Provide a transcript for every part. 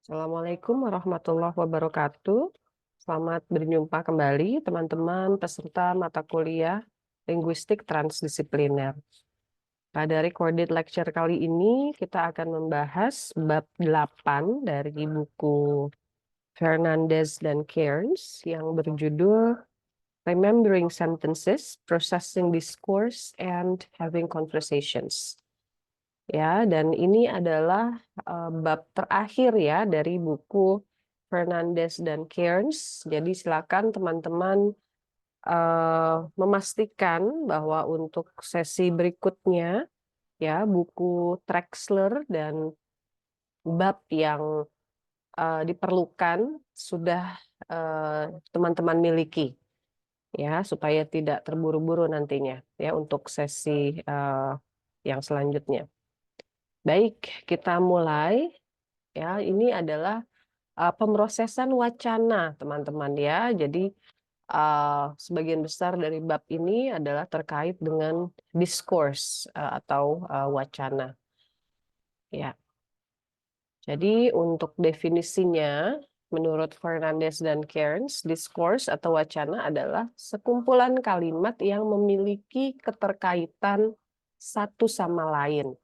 Assalamualaikum warahmatullahi wabarakatuh. Selamat berjumpa kembali teman-teman peserta mata kuliah Linguistik Transdisipliner. Pada recorded lecture kali ini kita akan membahas bab 8 dari buku Fernandez dan Cairns yang berjudul Remembering Sentences, Processing Discourse, and Having Conversations. Ya, dan ini adalah bab terakhir ya dari buku Fernandez dan Cairns. Jadi silakan teman-teman memastikan bahwa untuk sesi berikutnya ya buku Trexler dan bab yang diperlukan sudah teman-teman miliki ya supaya tidak terburu-buru nantinya ya untuk sesi yang selanjutnya. Baik, kita mulai. Ya, ini adalah pemrosesan wacana, teman-teman ya. Jadi sebagian besar dari bab ini adalah terkait dengan discourse atau wacana. Ya. Jadi untuk definisinya, menurut Fernandez dan Cairns, discourse atau wacana adalah sekumpulan kalimat yang memiliki keterkaitan satu sama lain.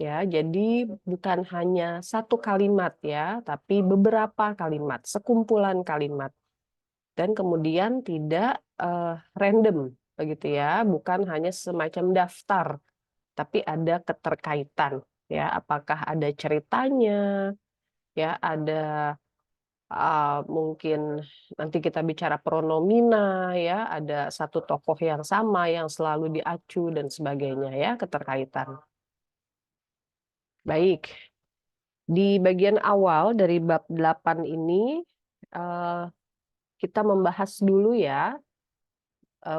Ya, jadi bukan hanya satu kalimat ya, tapi beberapa kalimat, sekumpulan kalimat. Dan kemudian tidak random, begitu ya, bukan hanya semacam daftar, tapi ada keterkaitan. Ya, apakah ada ceritanya, ya ada mungkin nanti kita bicara pronomina, ya ada satu tokoh yang sama yang selalu diacu dan sebagainya ya, keterkaitan. Baik. Di bagian awal dari bab 8 ini, kita membahas dulu ya,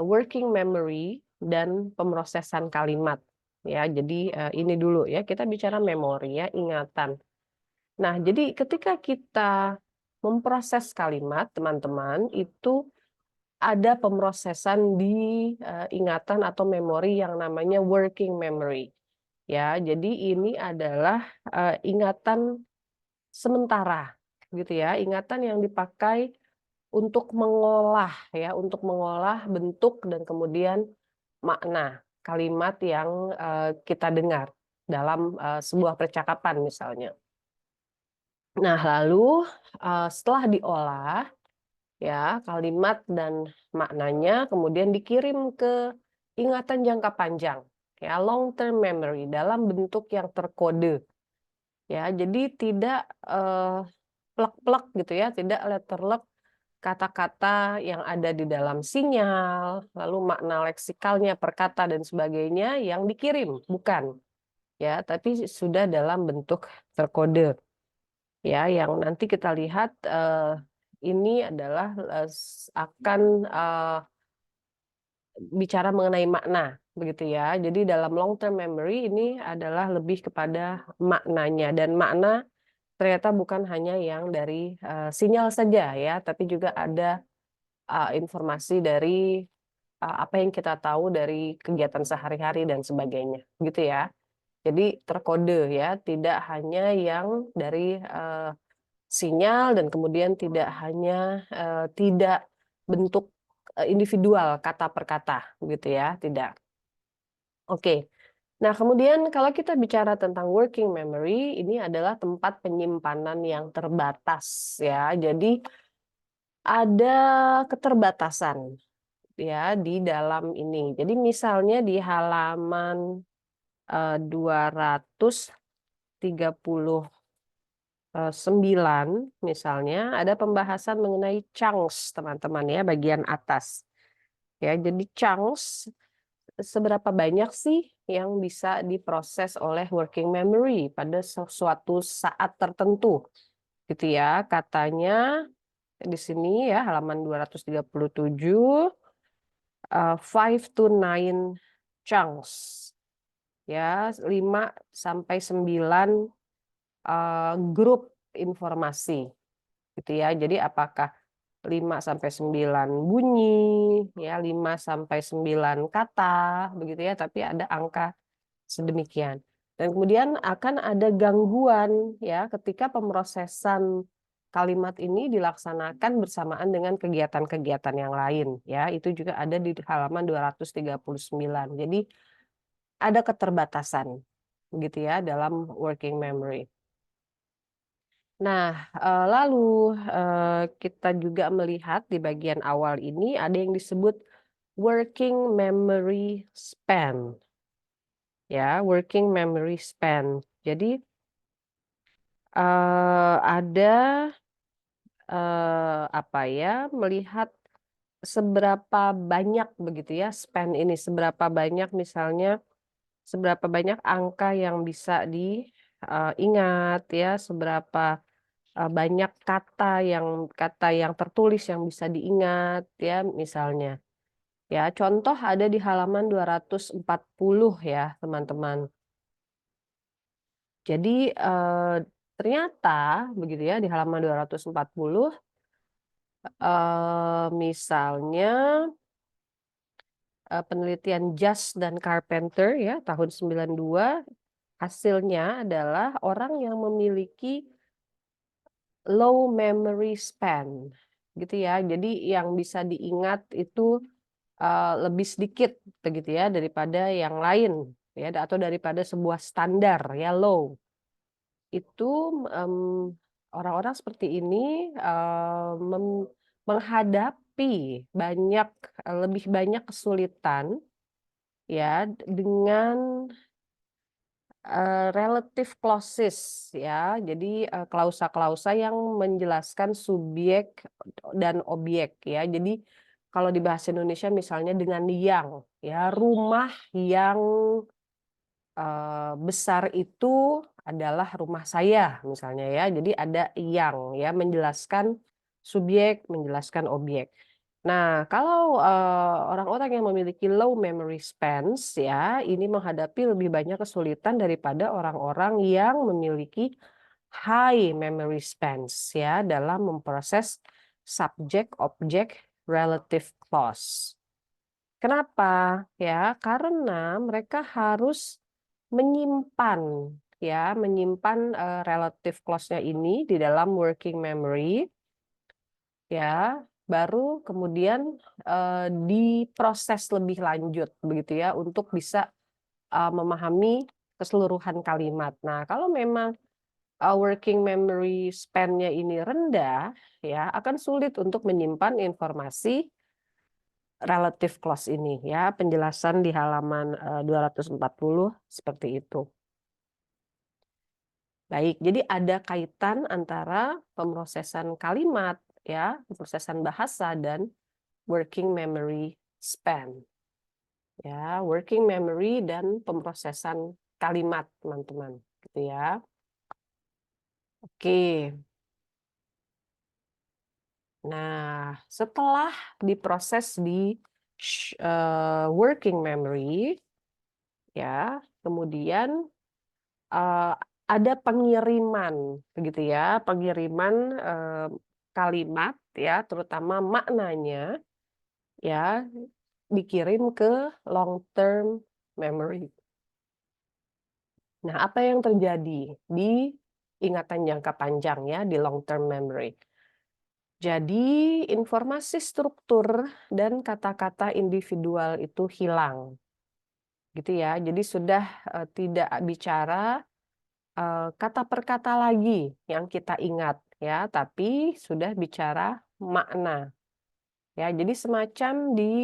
working memory dan pemrosesan kalimat. Ya, jadi ini dulu ya, kita bicara memori ya, ingatan. Nah, jadi ketika kita memproses kalimat, teman-teman, itu ada pemrosesan di ingatan atau memori yang namanya working memory. Ya, jadi ini adalah ingatan sementara gitu ya, ingatan yang dipakai untuk mengolah ya, untuk mengolah bentuk dan kemudian makna kalimat yang kita dengar dalam sebuah percakapan misalnya. Nah, lalu setelah diolah ya, kalimat dan maknanya kemudian dikirim ke ingatan jangka panjang ya, long term memory dalam bentuk yang terkode. Ya, jadi tidak plek-plek gitu ya, tidak letterlek kata-kata yang ada di dalam sinyal, lalu makna leksikalnya per kata dan sebagainya yang dikirim, bukan. Ya, tapi sudah dalam bentuk terkode. Ya, yang nanti kita lihat ini adalah akan bicara mengenai makna, begitu ya. Jadi dalam long term memory ini adalah lebih kepada maknanya, dan makna ternyata bukan hanya yang dari sinyal saja ya, tapi juga ada informasi dari apa yang kita tahu dari kegiatan sehari-hari dan sebagainya, gitu ya. Jadi terkode ya, tidak hanya yang dari sinyal dan kemudian tidak hanya tidak bentuk individual kata per kata, gitu ya, tidak. Oke. Nah, kemudian kalau kita bicara tentang working memory, ini adalah tempat penyimpanan yang terbatas ya. Jadi ada keterbatasan ya di dalam ini. Jadi misalnya di halaman 239 misalnya ada pembahasan mengenai chunks, teman-teman ya, bagian atas. Ya, jadi chunks seberapa banyak sih yang bisa diproses oleh working memory pada suatu saat tertentu gitu ya. Katanya di sini ya halaman 237 5 to 9 chunks ya, 5 sampai 9 grup informasi gitu ya. Jadi apakah 5 sampai 9 bunyi ya, 5 sampai 9 kata begitu ya, tapi ada angka sedemikian. Dan kemudian akan ada gangguan ya ketika pemrosesan kalimat ini dilaksanakan bersamaan dengan kegiatan-kegiatan yang lain ya. Itu juga ada di halaman 239. Jadi ada keterbatasan begitu ya dalam working memory. Nah, lalu kita juga melihat di bagian awal ini ada yang disebut working memory span. Ya, working memory span. Jadi ada apa ya, melihat seberapa banyak begitu ya span ini, seberapa banyak misalnya seberapa banyak angka yang bisa diingat ya, seberapa banyak kata yang tertulis yang bisa diingat ya misalnya. Ya, contoh ada di halaman 240 ya, teman-teman. Jadi, ternyata begitu ya di halaman 240, misalnya, penelitian Just dan Carpenter ya tahun 92, hasilnya adalah orang yang memiliki low memory span, gitu ya. Jadi yang bisa diingat itu, lebih sedikit begitu ya daripada yang lain ya atau daripada sebuah standar ya low. Itu, orang-orang seperti ini, menghadapi lebih banyak kesulitan ya dengan relative clauses ya. Jadi, klausa-klausa yang menjelaskan subjek dan objek ya. Jadi kalau di bahasa Indonesia misalnya dengan yang, ya, rumah yang, besar itu adalah rumah saya misalnya ya. Jadi ada yang ya, menjelaskan subjek, menjelaskan objek. Nah, kalau, orang-orang yang memiliki low memory spans ya, ini menghadapi lebih banyak kesulitan daripada orang-orang yang memiliki high memory spans ya, dalam memproses subjek, objek, relative clause. Kenapa? Ya, karena mereka harus menyimpan ya, menyimpan, relative clause-nya ini di dalam working memory. Ya, baru kemudian, diproses lebih lanjut begitu ya untuk bisa, memahami keseluruhan kalimat. Nah, kalau memang, working memory span-nya ini rendah ya, akan sulit untuk menyimpan informasi relative clause ini ya, penjelasan di halaman, 240 seperti itu. Baik, jadi ada kaitan antara pemrosesan kalimat ya, pemrosesan bahasa dan working memory span. Ya, working memory dan pemrosesan kalimat, teman-teman, gitu ya. Oke. Nah, setelah diproses di working memory, ya, kemudian ada pengiriman, begitu ya, pengiriman kalimat, ya, terutama maknanya, ya, dikirim ke long term memory. Nah, apa yang terjadi di ingatan jangka panjang ya, di long term memory? Jadi, informasi struktur dan kata-kata individual itu hilang, gitu ya. Jadi sudah tidak bicara kata per kata lagi yang kita ingat ya, tapi sudah bicara makna. Ya, jadi semacam di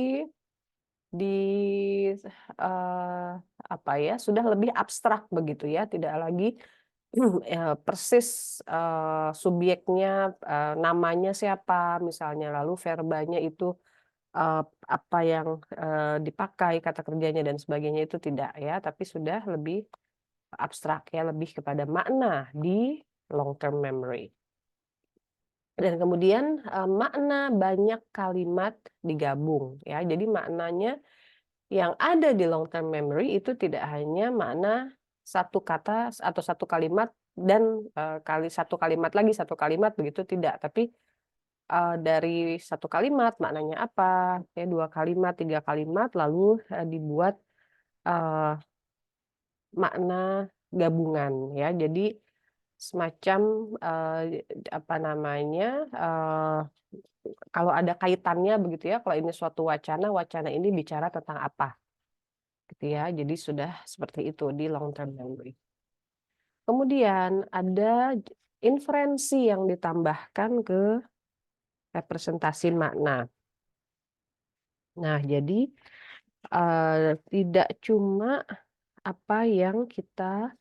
apa ya, sudah lebih abstrak begitu ya, tidak lagi persis, subjeknya, namanya siapa misalnya, lalu verbanya itu, apa yang, dipakai, kata kerjanya dan sebagainya itu tidak ya, tapi sudah lebih abstrak ya, lebih kepada makna di long term memory. Dan kemudian, makna banyak kalimat digabung ya, jadi maknanya yang ada di long term memory itu tidak hanya makna satu kata atau satu kalimat dan, satu kalimat lagi, satu kalimat begitu tidak, tapi, dari satu kalimat maknanya apa, ya 2 kalimat, 3 kalimat lalu, dibuat, eee, makna gabungan ya. Jadi semacam apa namanya, kalau ada kaitannya begitu ya, kalau ini suatu wacana, wacana ini bicara tentang apa gitu ya. Jadi sudah seperti itu di long term memory. Kemudian ada inferensi yang ditambahkan ke representasi makna. Nah, jadi tidak cuma apa yang kita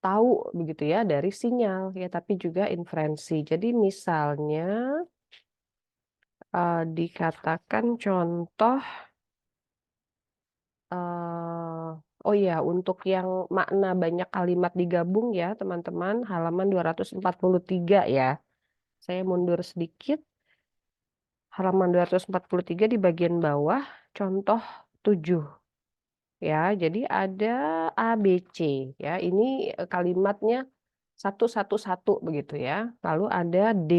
tahu begitu ya dari sinyal ya, tapi juga inferensi. Jadi misalnya dikatakan contoh, oh ya, untuk yang makna banyak kalimat digabung ya teman-teman, halaman 243 ya. Saya mundur sedikit, halaman 243 di bagian bawah, contoh 7. Ya, jadi ada A, B, C ya. Ini kalimatnya satu begitu ya. Lalu ada D.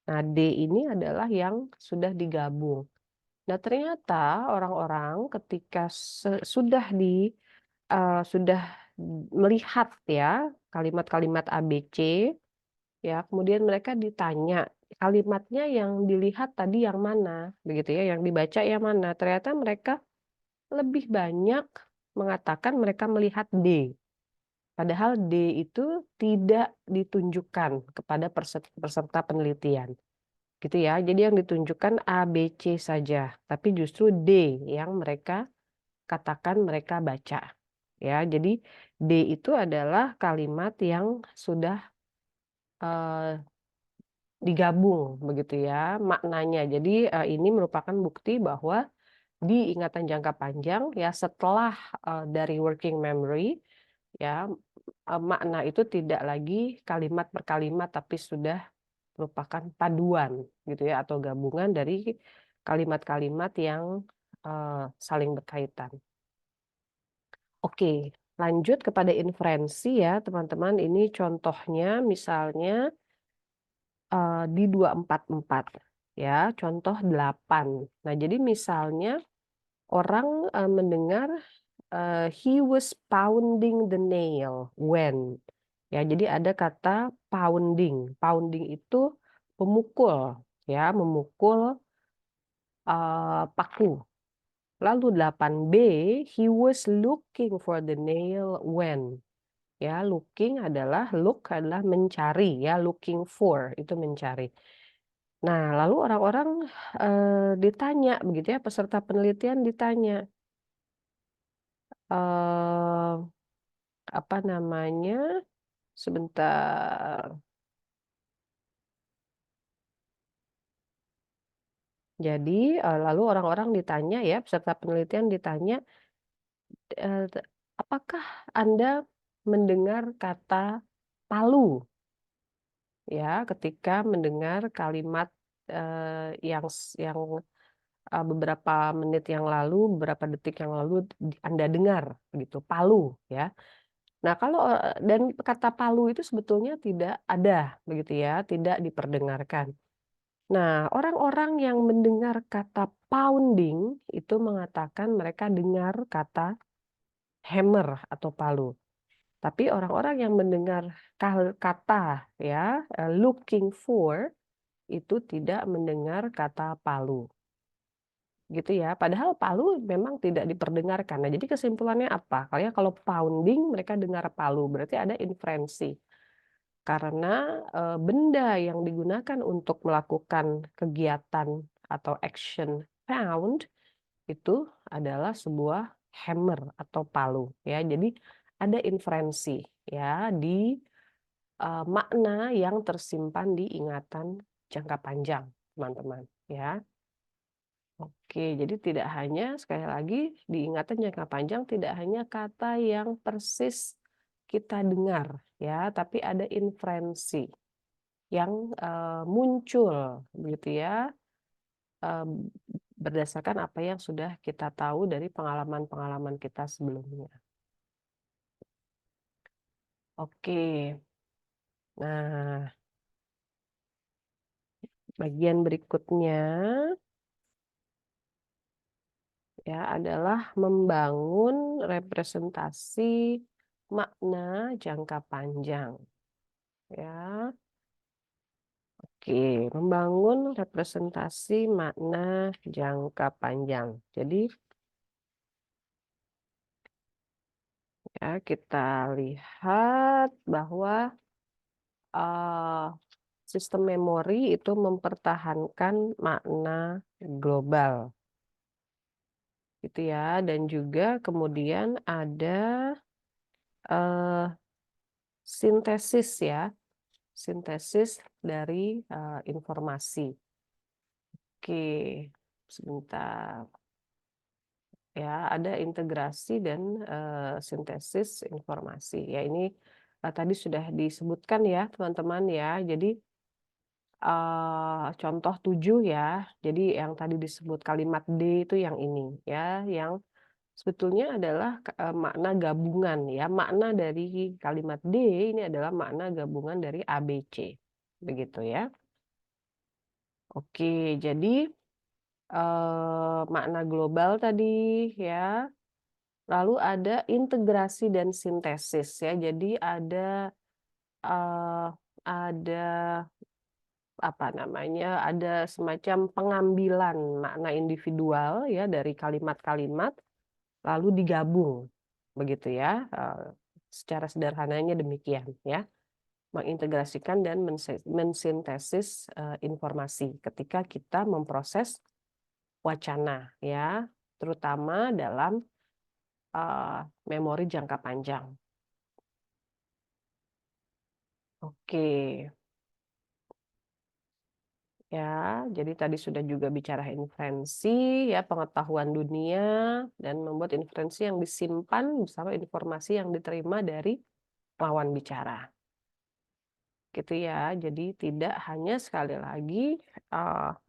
Nah, D ini adalah yang sudah digabung. Nah, ternyata orang-orang ketika sudah sudah melihat ya kalimat-kalimat A, B, C ya, kemudian mereka ditanya kalimatnya yang dilihat tadi yang mana, begitu ya, yang dibaca yang mana. Ternyata mereka lebih banyak mengatakan mereka melihat D. Padahal D itu tidak ditunjukkan kepada peserta penelitian. Gitu ya. Jadi yang ditunjukkan A, B, C saja. Tapi justru D yang mereka katakan mereka baca. Ya, jadi D itu adalah kalimat yang sudah eh, digabung begitu ya maknanya. Jadi ini merupakan bukti bahwa di ingatan jangka panjang ya setelah dari working memory ya makna itu tidak lagi kalimat per kalimat tapi sudah merupakan paduan gitu ya atau gabungan dari kalimat-kalimat yang saling berkaitan. Oke, lanjut kepada inferensi ya teman-teman. Ini contohnya misalnya di 244 ya, contoh 8. Nah, jadi misalnya orang mendengar he was pounding the nail when. Ya, jadi ada kata pounding. Pounding itu memukul, ya, memukul paku. Lalu 8B, he was looking for the nail when. Ya, looking adalah look adalah mencari ya, looking for itu mencari. Nah, lalu orang-orang ditanya begitu ya, peserta penelitian ditanya eh apa namanya? Sebentar. Jadi, lalu orang-orang ditanya ya, peserta penelitian ditanya, "Apakah Anda mendengar kata palu?" Ya, ketika mendengar kalimat, yang beberapa menit yang lalu, beberapa detik yang lalu Anda dengar gitu, palu ya. Nah, kalau, dan kata palu itu sebetulnya tidak ada begitu ya, tidak diperdengarkan. Nah, orang-orang yang mendengar kata pounding itu mengatakan mereka dengar kata hammer atau palu. Tapi orang-orang yang mendengar kata ya, looking for itu tidak mendengar kata palu. Gitu ya. Padahal palu memang tidak diperdengarkan. Nah, jadi kesimpulannya apa? Kalau pounding mereka dengar palu, berarti ada inferensi. Karena benda yang digunakan untuk melakukan kegiatan atau action pound itu adalah sebuah hammer atau palu ya. Jadi ada inferensi ya di makna yang tersimpan di ingatan jangka panjang, teman-teman ya. Oke, jadi tidak hanya sekali lagi di ingatan jangka panjang tidak hanya kata yang persis kita dengar ya, tapi ada inferensi yang muncul begitu ya, eee, berdasarkan apa yang sudah kita tahu dari pengalaman-pengalaman kita sebelumnya. Oke. Nah, bagian berikutnya ya adalah membangun representasi makna jangka panjang, ya. Oke, membangun representasi makna jangka panjang. Jadi, ya kita lihat bahwa uh, sistem memori itu mempertahankan makna global, gitu ya. Dan juga kemudian ada uh, sintesis ya, sintesis dari informasi. Oke, sebentar. Ya, ada integrasi dan sintesis informasi. Ya, ini tadi sudah disebutkan ya, teman-teman ya. Jadi contoh 7 ya. Jadi yang tadi disebut kalimat D itu yang ini ya, yang sebetulnya adalah makna gabungan ya. Makna dari kalimat D ini adalah makna gabungan dari A, B, C. Begitu ya. Oke, jadi makna global tadi ya. Lalu ada integrasi dan sintesis ya. Jadi ada apa namanya, ada semacam pengambilan makna individual ya dari kalimat-kalimat lalu digabung, begitu ya. Secara sederhananya demikian ya. Mengintegrasikan dan mensintesis informasi ketika kita memproses wacana ya, terutama dalam memori jangka panjang. Oke, ya, jadi tadi sudah juga bicara inferensi, ya, pengetahuan dunia, dan membuat inferensi yang disimpan bersama informasi yang diterima dari lawan bicara. Gitu ya, jadi tidak hanya sekali lagi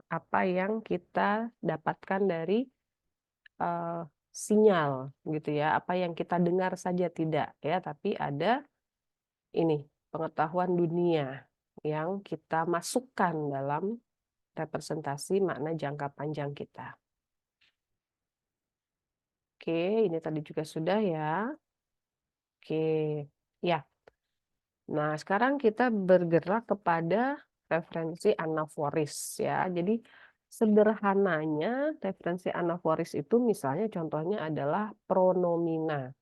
apa yang kita dapatkan dari sinyal, gitu ya, apa yang kita dengar saja tidak, ya, tapi ada ini pengetahuan dunia yang kita masukkan dalam representasi makna jangka panjang kita. Oke, ini tadi juga sudah ya. Oke, ya. Nah, sekarang kita bergerak kepada referensi anaforis ya. Jadi sederhananya referensi anaforis itu misalnya contohnya adalah pronomina.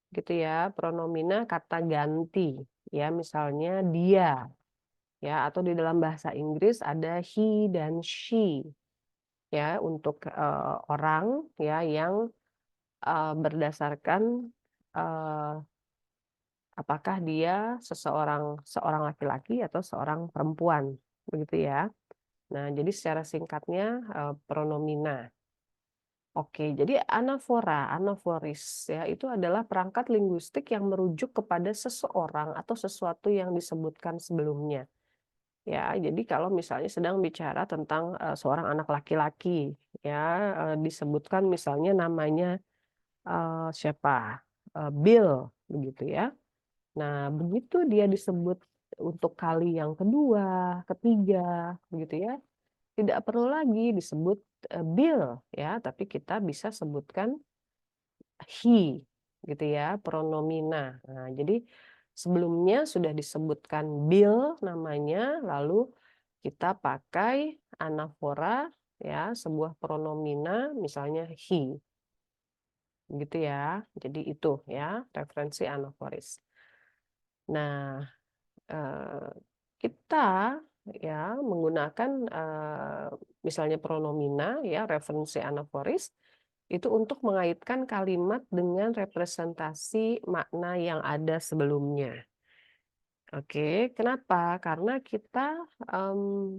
Gitu ya, pronomina kata ganti ya, misalnya dia ya, atau di dalam bahasa Inggris ada he dan she ya untuk orang ya yang berdasarkan apakah dia seorang laki-laki atau seorang perempuan, begitu ya. Nah, jadi secara singkatnya pronomina. Oke, jadi anafora, anaforis ya itu adalah perangkat linguistik yang merujuk kepada seseorang atau sesuatu yang disebutkan sebelumnya. Ya, jadi kalau misalnya sedang bicara tentang seorang anak laki-laki ya disebutkan misalnya namanya siapa? Bill begitu ya. Nah, begitu dia disebut untuk kali yang kedua, ketiga, begitu ya, tidak perlu lagi disebut Bill ya, tapi kita bisa sebutkan he, gitu ya, pronomina. Nah, jadi sebelumnya sudah disebutkan Bill namanya, lalu kita pakai anafora ya, sebuah pronomina misalnya he, gitu ya. Jadi itu ya, referensi anaforis. Nah, kita ya menggunakan misalnya pronomina ya referensi anaforis itu untuk mengaitkan kalimat dengan representasi makna yang ada sebelumnya. Oke, kenapa? Karena kita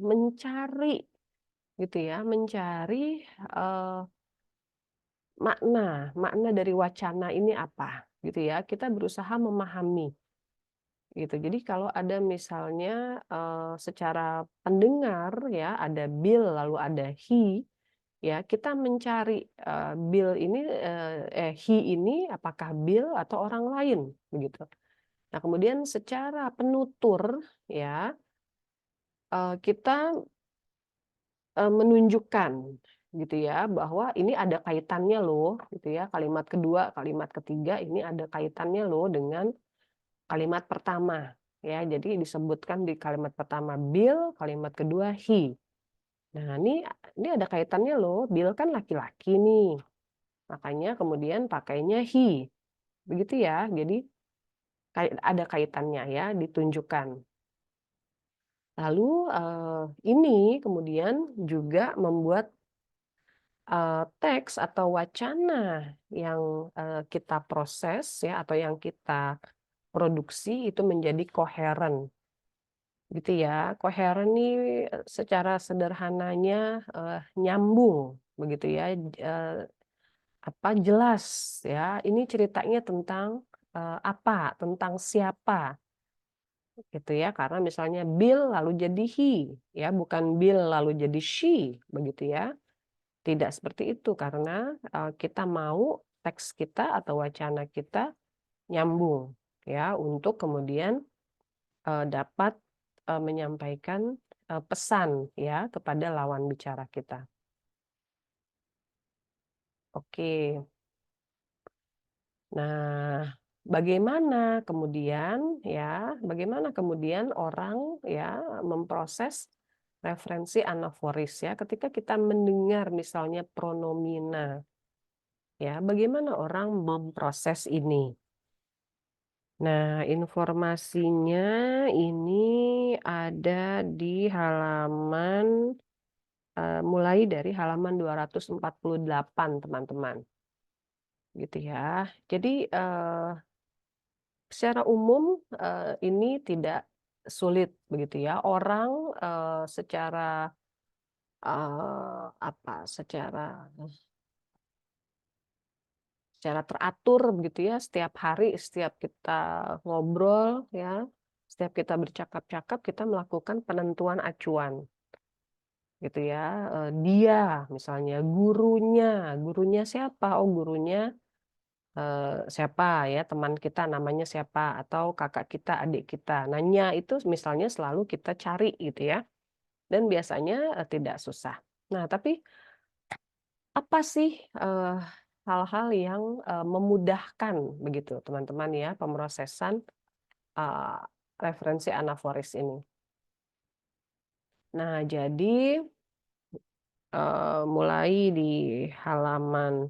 mencari gitu ya, mencari makna dari wacana ini apa gitu ya. Kita berusaha memahami gitu. Jadi kalau ada misalnya secara pendengar ya ada Bill lalu ada he ya kita mencari Bill ini he ini apakah Bill atau orang lain begitu. Nah, kemudian secara penutur ya kita menunjukkan gitu ya, bahwa ini ada kaitannya loh, gitu ya. Kalimat kedua, kalimat ketiga ini ada kaitannya loh dengan kalimat pertama, ya. Jadi disebutkan di kalimat pertama Bill, kalimat kedua he. Nah, ini ada kaitannya loh, Bill kan laki-laki nih, makanya kemudian pakainya he, begitu ya. Jadi ada kaitannya ya, ditunjukkan. Lalu, ini kemudian juga membuat teks atau wacana yang, kita proses ya, atau yang kita produksi itu menjadi koheren, gitu ya. Koheren nih, secara sederhananya, nyambung, begitu ya, jelas ya, ini ceritanya tentang, apa, tentang siapa, gitu ya. Karena misalnya Bill lalu jadi he, ya, bukan Bill lalu jadi she, begitu ya. Tidak seperti itu karena, kita mau teks kita atau wacana kita nyambung ya untuk kemudian, dapat, menyampaikan, pesan ya kepada lawan bicara kita. Oke. Nah, bagaimana kemudian orang ya memproses referensi anaforis ya ketika kita mendengar misalnya pronomina. Ya, bagaimana orang memproses ini? Nah, informasinya ini ada di halaman, mulai dari halaman 248 teman-teman, gitu ya. Jadi, secara umum, ini tidak sulit begitu ya. Orang, secara, secara Secara teratur begitu ya, setiap hari, setiap kita ngobrol ya, setiap kita bercakap-cakap, kita melakukan penentuan acuan, gitu ya. Dia misalnya, gurunya siapa? Oh gurunya, siapa ya, teman kita namanya siapa, atau kakak kita, adik kita. Nanya itu misalnya selalu kita cari gitu ya, dan biasanya, tidak susah. Nah tapi apa sih, hal-hal yang, memudahkan begitu teman-teman ya pemrosesan, eee, referensi anaforis ini? Nah jadi, mulai di halaman,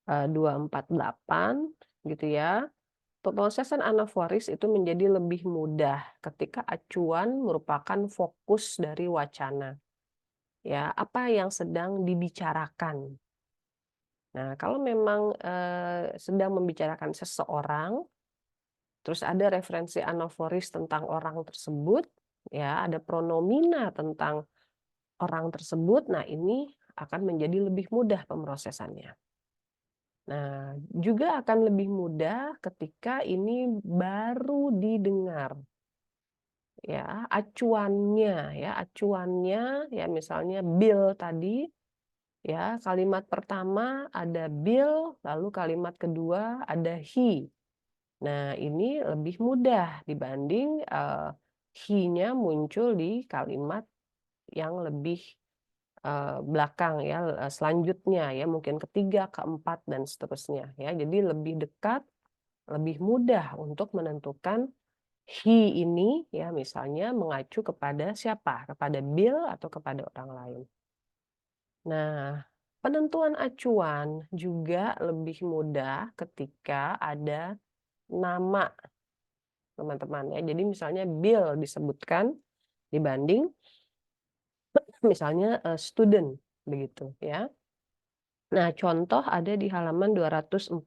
248 gitu ya, pemrosesan anaforis itu menjadi lebih mudah ketika acuan merupakan fokus dari wacana, ya, apa yang sedang dibicarakan. Nah kalau memang, sedang membicarakan seseorang, terus ada referensi anaforis tentang orang tersebut, ya, ada pronomina tentang orang tersebut. Nah, ini akan menjadi lebih mudah pemrosesannya. Nah, juga akan lebih mudah ketika ini baru didengar. Ya, acuannya ya misalnya Bill tadi, ya, kalimat pertama ada Bill, lalu kalimat kedua ada he. Nah, ini lebih mudah dibanding, he-nya muncul di kalimat yang lebih, belakang ya, selanjutnya ya, mungkin ketiga, keempat, dan seterusnya ya. Jadi lebih dekat, lebih mudah untuk menentukan he ini ya misalnya mengacu kepada siapa, kepada Bill atau kepada orang lain. Nah, penentuan acuan juga lebih mudah ketika ada nama teman-teman ya. Jadi misalnya Bill disebutkan dibanding misalnya, student begitu ya. Nah contoh ada di halaman 249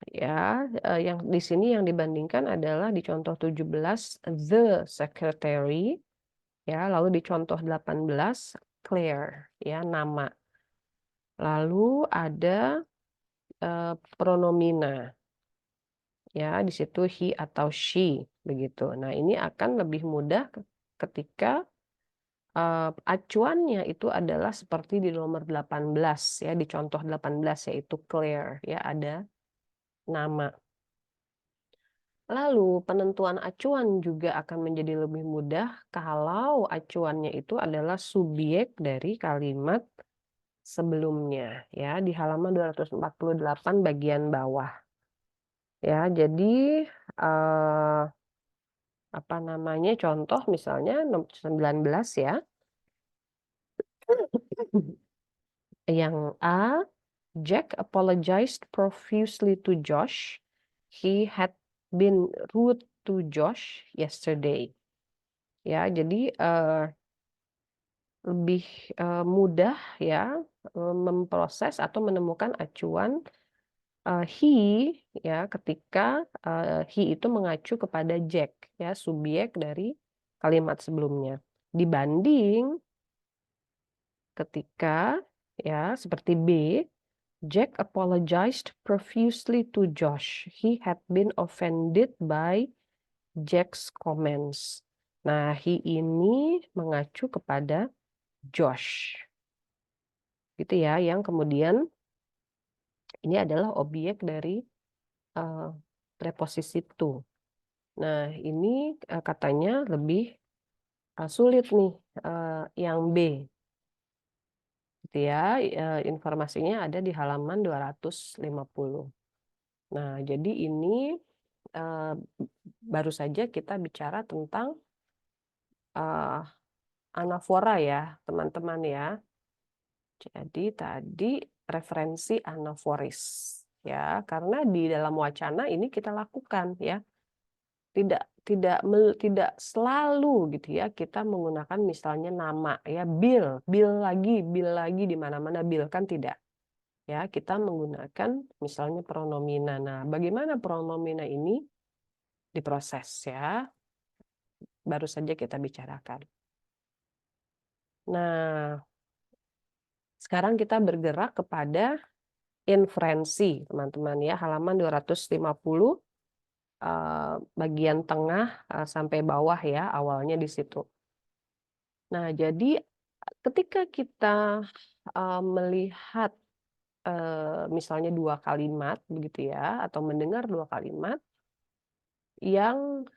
ya, yang di sini yang dibandingkan adalah di contoh 17 the secretary ya, lalu di contoh 18 Claire ya, nama. Lalu ada, pronomina. Ya, di situ he atau she, begitu. Nah, ini akan lebih mudah ketika, acuannya itu adalah seperti di nomor 18 ya, di contoh 18 yaitu Claire ya, ada nama. Lalu penentuan acuan juga akan menjadi lebih mudah kalau acuannya itu adalah subjek dari kalimat sebelumnya ya di halaman 248 bagian bawah. Ya, jadi apa namanya? Contoh misalnya 19 ya. Yang A, Jack apologized profusely to Josh. He had been rude to Josh yesterday. Ya, jadi lebih mudah ya memproses atau menemukan acuan he ya ketika he itu mengacu kepada Jack ya subjek dari kalimat sebelumnya dibanding ketika ya seperti B, Jack apologized profusely to Josh. He had been offended by Jack's comments. Nah, he ini mengacu kepada Josh. Gitu ya, yang kemudian ini adalah objek dari preposisi to. Nah, ini katanya lebih sulit nih yang B. Gitu ya, informasinya ada di halaman 250. Nah, jadi ini baru saja kita bicara tentang anafora ya, teman-teman ya. Jadi tadi referensi anaforis ya, karena di dalam wacana ini kita lakukan ya. Tidak selalu gitu ya kita menggunakan misalnya nama ya, Bill lagi di mana-mana Bill kan tidak. Ya, kita menggunakan misalnya pronomina. Nah, bagaimana pronomina ini diproses ya? Baru saja kita bicarakan. Nah, sekarang kita bergerak kepada inferensi, teman-teman ya, halaman 250 bagian tengah sampai bawah ya, awalnya di situ. Nah, jadi ketika kita melihat misalnya dua kalimat begitu ya, atau mendengar dua kalimat yang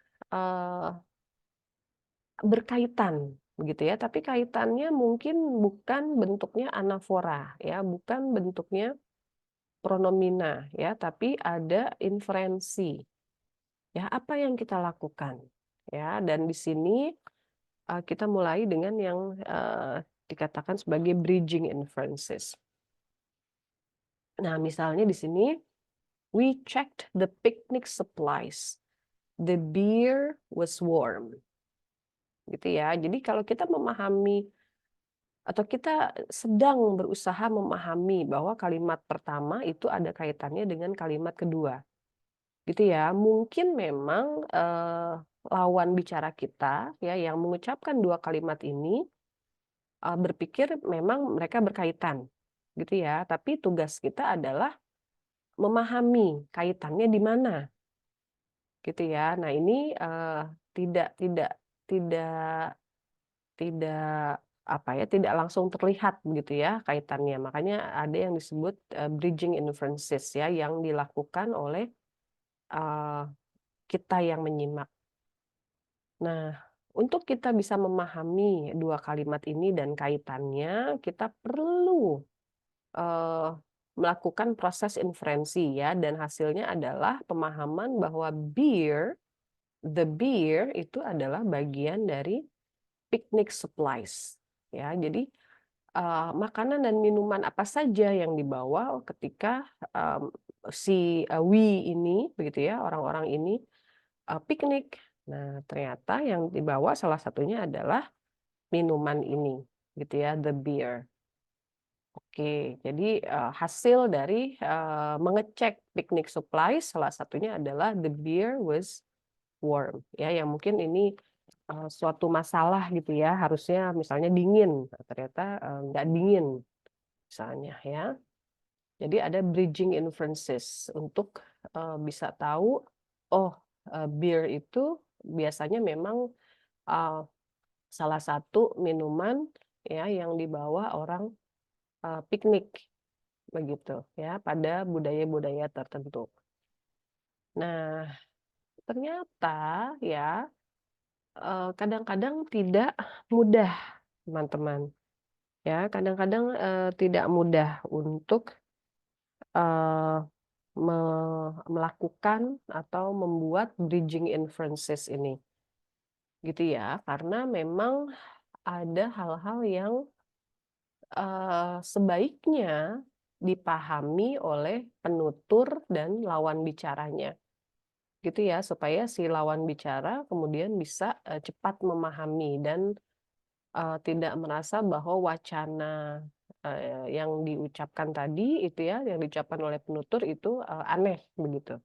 berkaitan begitu ya, tapi kaitannya mungkin bukan bentuknya anafora ya, bukan bentuknya pronomina ya, tapi ada inferensi. Ya, apa yang kita lakukan? Ya, dan di sini kita mulai dengan yang dikatakan sebagai bridging inferences. Nah, misalnya di sini we checked the picnic supplies. The beer was warm. Gitu ya. Jadi kalau kita memahami atau kita sedang berusaha memahami bahwa kalimat pertama itu ada kaitannya dengan kalimat kedua. Gitu ya. Mungkin memang lawan bicara kita ya yang mengucapkan dua kalimat ini berpikir memang mereka berkaitan. Gitu ya. Tapi tugas kita adalah memahami kaitannya di mana. Gitu ya. Nah, ini tidak tidak tidak tidak apa ya, tidak langsung terlihat begitu ya kaitannya. Makanya ada yang disebut bridging inferences ya yang dilakukan oleh kita yang menyimak. Nah, untuk kita bisa memahami dua kalimat ini dan kaitannya, kita perlu melakukan proses inferensi ya, dan hasilnya adalah pemahaman bahwa the beer itu adalah bagian dari picnic supplies. Ya, jadi makanan dan minuman apa saja yang dibawa ketika si we ini begitu ya, orang-orang ini piknik. Nah, ternyata yang dibawa salah satunya adalah minuman ini, gitu ya, the beer. Oke, jadi hasil dari mengecek picnic supplies salah satunya adalah the beer was warm. Ya, yang mungkin ini suatu masalah gitu ya, harusnya misalnya dingin, nah, ternyata nggak dingin, misalnya ya. Jadi ada bridging inferences untuk bisa tahu, oh beer itu biasanya memang salah satu minuman ya yang dibawa orang piknik begitu ya pada budaya-budaya tertentu. Nah, ternyata ya, kadang-kadang tidak mudah, teman-teman. Ya, kadang-kadang, tidak mudah untuk, eee, melakukan atau membuat bridging inferences ini, gitu ya. Karena memang ada hal-hal yang, sebaiknya dipahami oleh penutur dan lawan bicaranya, gitu ya. Supaya si lawan bicara kemudian bisa, cepat memahami dan tidak merasa bahwa wacana, yang diucapkan tadi itu ya, yang diucapkan oleh penutur itu, aneh begitu,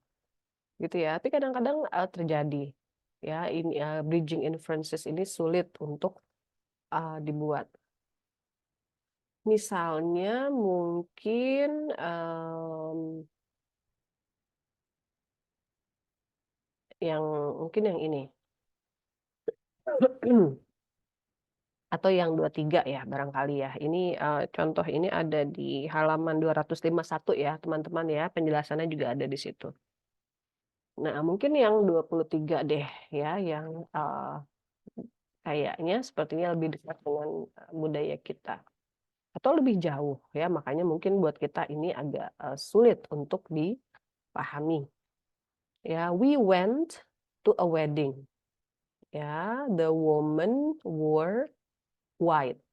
gitu ya. Tapi kadang-kadang, terjadi ya ini, bridging inferences ini sulit untuk, dibuat. Misalnya mungkin, yang mungkin yang ini, atau yang 23 ya barangkali ya. Ini, contoh ini ada di halaman 251 ya teman-teman ya, penjelasannya juga ada di situ. Nah mungkin yang 23 deh ya, yang, kayaknya sepertinya lebih dekat dengan, budaya kita, atau lebih jauh ya, makanya mungkin buat kita ini agak, sulit untuk dipahami. Ya, "We went to a wedding." Ya, "The woman wore white."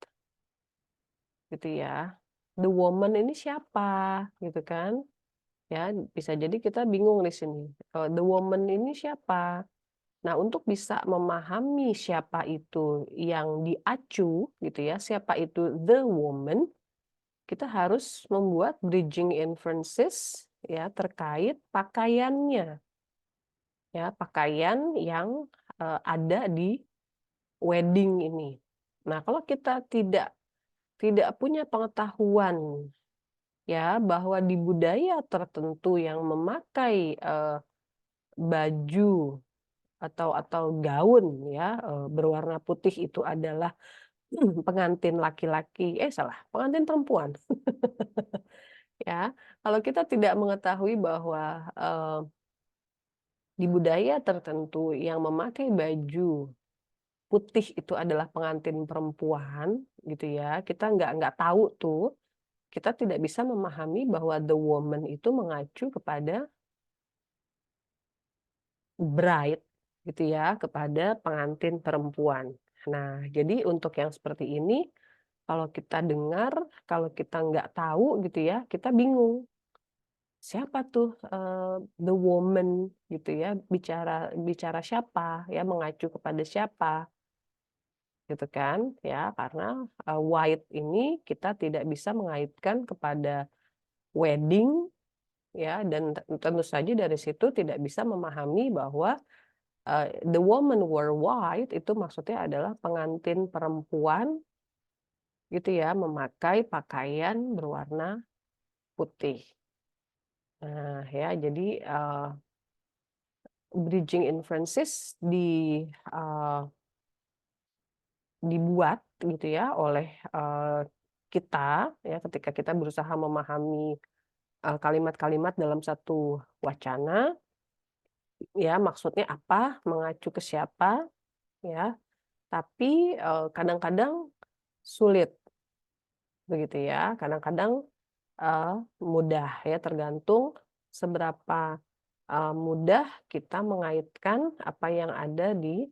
Gitu ya. The woman ini siapa? Gitu kan. Ya, bisa jadi kita bingung di sini, the woman ini siapa? Nah, untuk bisa memahami siapa itu yang diacu gitu ya, siapa itu the woman, kita harus membuat bridging inferences ya terkait pakaiannya. Ya, pakaian yang, ada di wedding ini. Nah, kalau kita tidak punya pengetahuan ya bahwa di budaya tertentu yang memakai, baju atau gaun ya, berwarna putih itu adalah pengantin laki-laki salah, pengantin perempuan, ya. Kalau kita tidak mengetahui bahwa, di budaya tertentu yang memakai baju putih itu adalah pengantin perempuan, gitu ya, kita nggak tahu tuh, kita tidak bisa memahami bahwa the woman itu mengacu kepada bride, gitu ya, kepada pengantin perempuan. Nah, jadi untuk yang seperti ini, kalau kita dengar, kalau kita nggak tahu gitu ya, kita bingung. Siapa tuh, the woman gitu ya, bicara bicara siapa ya, mengacu kepada siapa, gitu kan, ya. Karena, white ini kita tidak bisa mengaitkan kepada wedding ya, dan tentu saja dari situ tidak bisa memahami bahwa the woman were white itu maksudnya adalah pengantin perempuan gitu ya, memakai pakaian berwarna putih. Nah ya, jadi, bridging inferences dibuat gitu ya oleh, kita ya ketika kita berusaha memahami, kalimat-kalimat dalam satu wacana, ya maksudnya apa, mengacu ke siapa, ya. Tapi, kadang-kadang sulit begitu ya, kadang-kadang, mudah ya, tergantung seberapa, mudah kita mengaitkan apa yang ada di,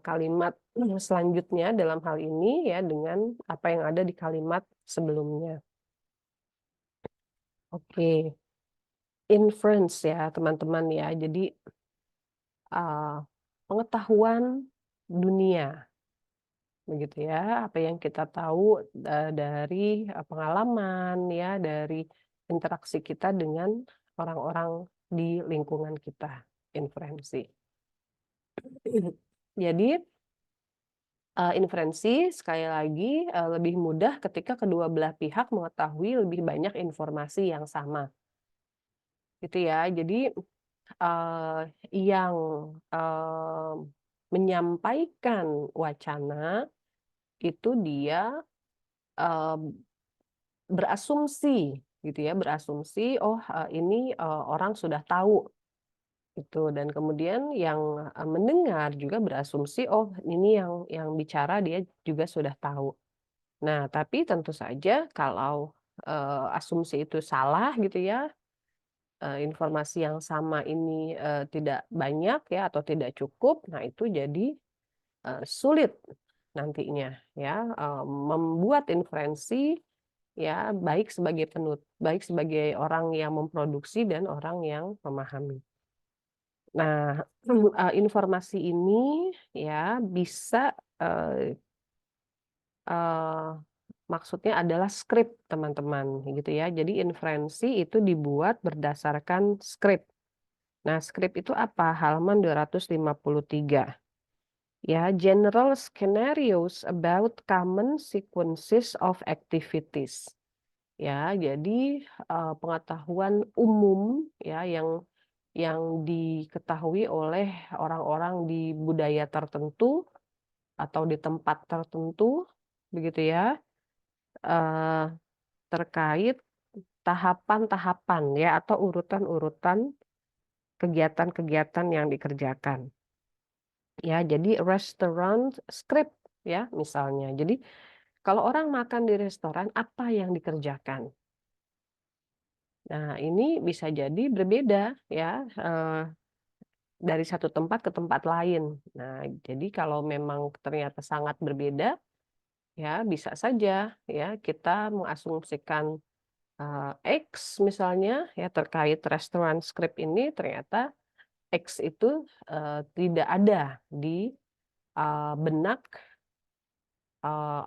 kalimat selanjutnya dalam hal ini ya, dengan apa yang ada di kalimat sebelumnya. Oke, inference ya teman-teman ya, jadi, eee, pengetahuan dunia. Begitu ya, apa yang kita tahu, dari, pengalaman ya, dari interaksi kita dengan orang-orang di lingkungan kita, inferensi. Jadi, inferensi sekali lagi, lebih mudah ketika kedua belah pihak mengetahui lebih banyak informasi yang sama, gitu ya. Jadi, yang, eee, menyampaikan wacana itu dia, eee berasumsi gitu ya, berasumsi, oh, ini, orang sudah tahu Itu, dan kemudian yang, mendengar juga berasumsi, "Oh, ini yang bicara dia juga sudah tahu." Nah, tapi tentu saja kalau, asumsi itu salah gitu ya, informasi yang sama ini, tidak banyak ya atau tidak cukup, nah itu jadi, sulit nantinya ya, membuat inferensi ya, baik sebagai orang yang memproduksi dan orang yang memahami. Nah, informasi ini ya bisa, eee eee, maksudnya adalah skrip teman-teman gitu ya. Jadi inferensi itu dibuat berdasarkan skrip. Nah, skrip itu apa? Halaman 253. Ya, general scenarios about common sequences of activities. Ya, jadi, pengetahuan umum ya yang diketahui oleh orang-orang di budaya tertentu atau di tempat tertentu, begitu ya, eee, terkait tahapan-tahapan ya atau urutan-urutan kegiatan-kegiatan yang dikerjakan. Ya, jadi restaurant script ya misalnya. Jadi kalau orang makan di restoran, apa yang dikerjakan? Nah, ini bisa jadi berbeda ya, dari satu tempat ke tempat lain. Nah, jadi kalau memang ternyata sangat berbeda, ya bisa saja ya kita mengasumsikan, X misalnya ya terkait restoran script ini ternyata X itu, tidak ada di, benak,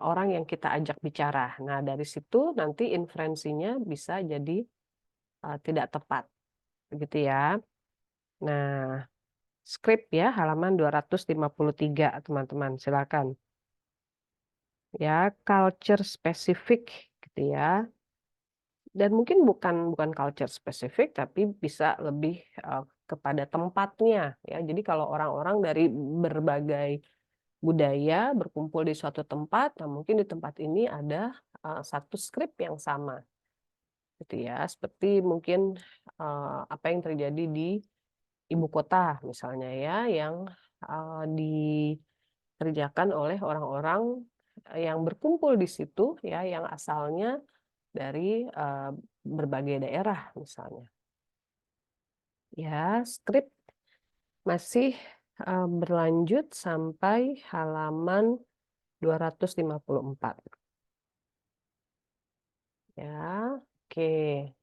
orang yang kita ajak bicara. Nah, dari situ nanti inferensinya bisa jadi, tidak tepat, begitu ya. Nah, skrip ya halaman 253 teman-teman, silakan. Ya, culture specific gitu ya. Dan mungkin bukan culture specific tapi bisa lebih, kepada tempatnya ya. Jadi kalau orang-orang dari berbagai budaya berkumpul di suatu tempat, nah mungkin di tempat ini ada, satu skrip yang sama gitu ya. Seperti mungkin, apa yang terjadi di ibu kota misalnya ya, yang, dikerjakan oleh orang-orang, yang berkumpul di situ ya, yang asalnya dari, berbagai daerah misalnya. Ya, skrip masih, berlanjut sampai halaman 254. Ya, oke.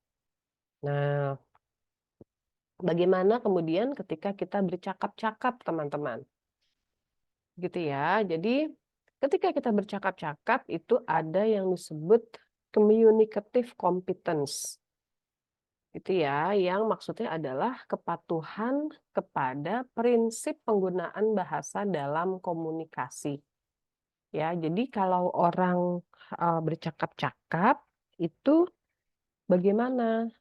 Nah, bagaimana kemudian ketika kita bercakap-cakap, teman-teman? Gitu ya. Jadi, ketika kita bercakap-cakap itu ada yang disebut communicative competence. Gitu ya, yang maksudnya adalah kepatuhan kepada prinsip penggunaan bahasa dalam komunikasi. Ya, jadi kalau orang, bercakap-cakap itu bagaimana?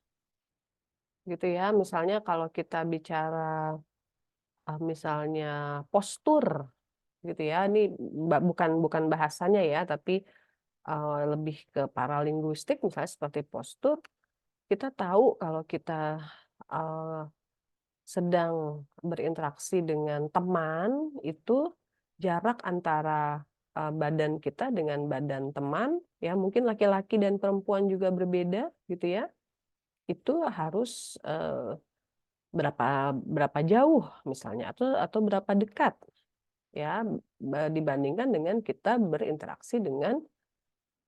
Gitu ya, misalnya kalau kita bicara, misalnya postur gitu ya, ini bukan bahasanya ya, tapi, lebih ke paralinguistik misalnya seperti postur, kita tahu kalau kita, eee, sedang berinteraksi dengan teman, itu jarak antara, badan kita dengan badan teman, ya mungkin laki-laki dan perempuan juga berbeda gitu ya, itu harus, berapa berapa jauh misalnya atau berapa dekat ya, dibandingkan dengan kita berinteraksi dengan,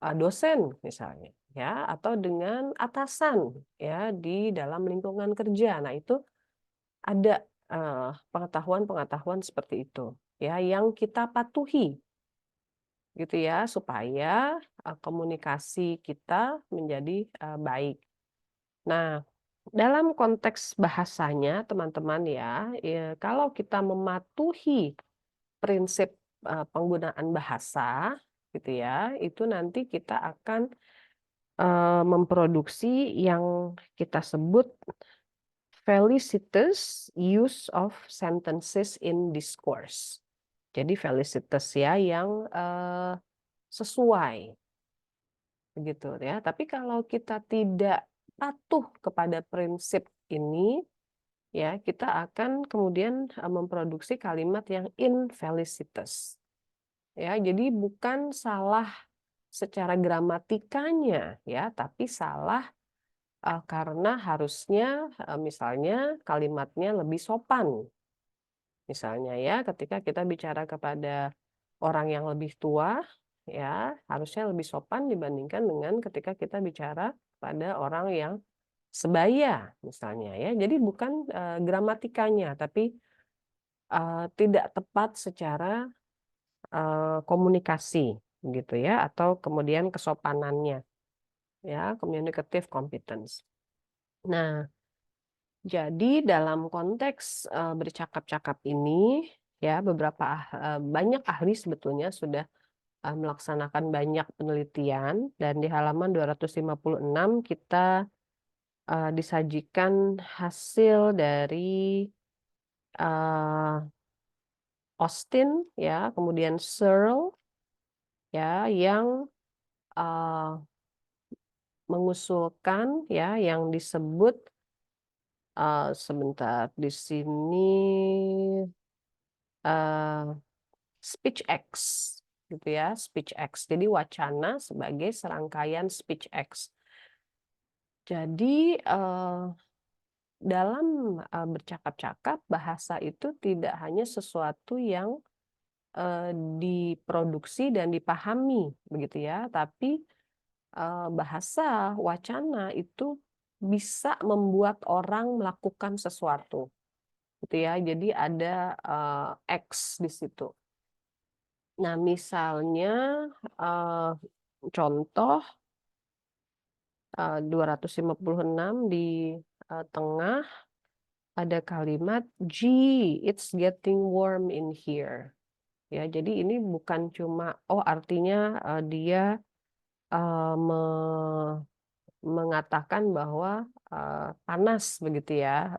dosen misalnya ya, atau dengan atasan ya di dalam lingkungan kerja. Nah itu ada, pengetahuan-pengetahuan seperti itu ya, yang kita patuhi gitu ya, supaya, komunikasi kita menjadi, baik. Nah, dalam konteks bahasanya teman-teman ya, kalau kita mematuhi prinsip, penggunaan bahasa gitu ya, itu nanti kita akan, memproduksi yang kita sebut felicitous use of sentences in discourse. Jadi felicitous ya yang, sesuai begitu ya. Tapi kalau kita tidak patuh kepada prinsip ini, ya kita akan kemudian memproduksi kalimat yang infelicitus. Ya, jadi bukan salah secara gramatikanya ya, tapi salah karena harusnya misalnya kalimatnya lebih sopan. Misalnya ya, ketika kita bicara kepada orang yang lebih tua, ya harusnya lebih sopan dibandingkan dengan ketika kita bicara pada orang yang sebaya misalnya ya. Jadi bukan gramatikanya, tapi tidak tepat secara komunikasi gitu ya, atau kemudian kesopanannya ya, communicative competence. Nah, jadi dalam konteks bercakap-cakap ini ya banyak ahli sebetulnya sudah melaksanakan banyak penelitian, dan di halaman 256 kita disajikan hasil dari Austin ya, kemudian Searle ya yang mengusulkan ya yang disebut sebentar di sini speech X gitu ya, speech X. Jadi wacana sebagai serangkaian speech X. Jadi dalam bercakap-cakap, bahasa itu tidak hanya sesuatu yang diproduksi dan dipahami begitu ya, tapi bahasa wacana itu bisa membuat orang melakukan sesuatu gitu ya. Jadi ada X di situ. Nah, misalnya contoh 256 di tengah ada kalimat "Gee, it's getting warm in here." Ya, jadi ini bukan cuma artinya dia mengatakan bahwa panas begitu ya,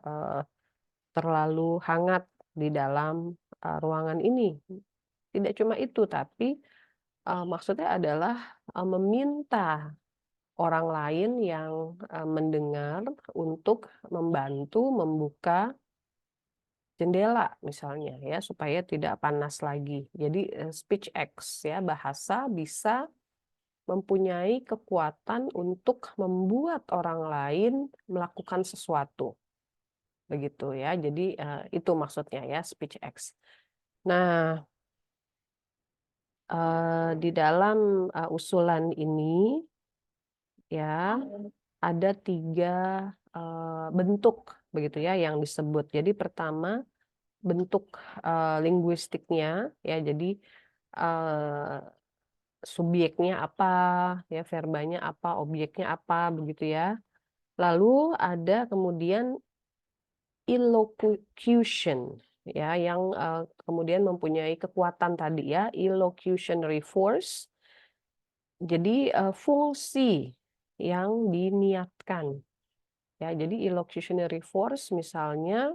terlalu hangat di dalam ruangan ini. Tidak cuma itu, tapi maksudnya adalah meminta orang lain yang mendengar untuk membantu membuka jendela misalnya ya, supaya tidak panas lagi. Jadi speech X ya, bahasa bisa mempunyai kekuatan untuk membuat orang lain melakukan sesuatu. Begitu ya. Jadi itu maksudnya ya, speech X. Nah, di dalam usulan ini ya ada 3 bentuk begitu ya yang disebut. Jadi pertama bentuk linguistiknya ya, jadi subjeknya apa ya, verbanya apa, objeknya apa begitu ya. Lalu ada kemudian illocution ya, yang kemudian mempunyai kekuatan tadi ya, illocutionary force. Jadi fungsi yang diniatkan ya. Jadi illocutionary force misalnya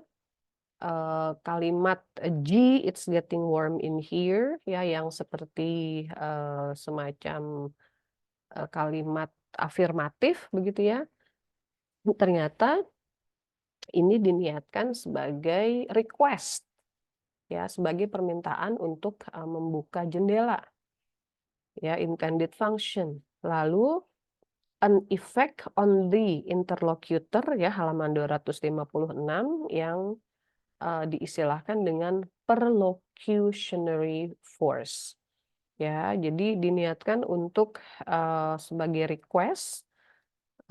kalimat "Gee, it's getting warm in here" ya, yang seperti semacam kalimat afirmatif begitu ya. Ternyata ini diniatkan sebagai request ya, sebagai permintaan untuk membuka jendela ya, intended function. Lalu an effect on the interlocutor ya, halaman 256 yang diistilahkan dengan perlocutionary force. Ya, jadi diniatkan untuk sebagai request,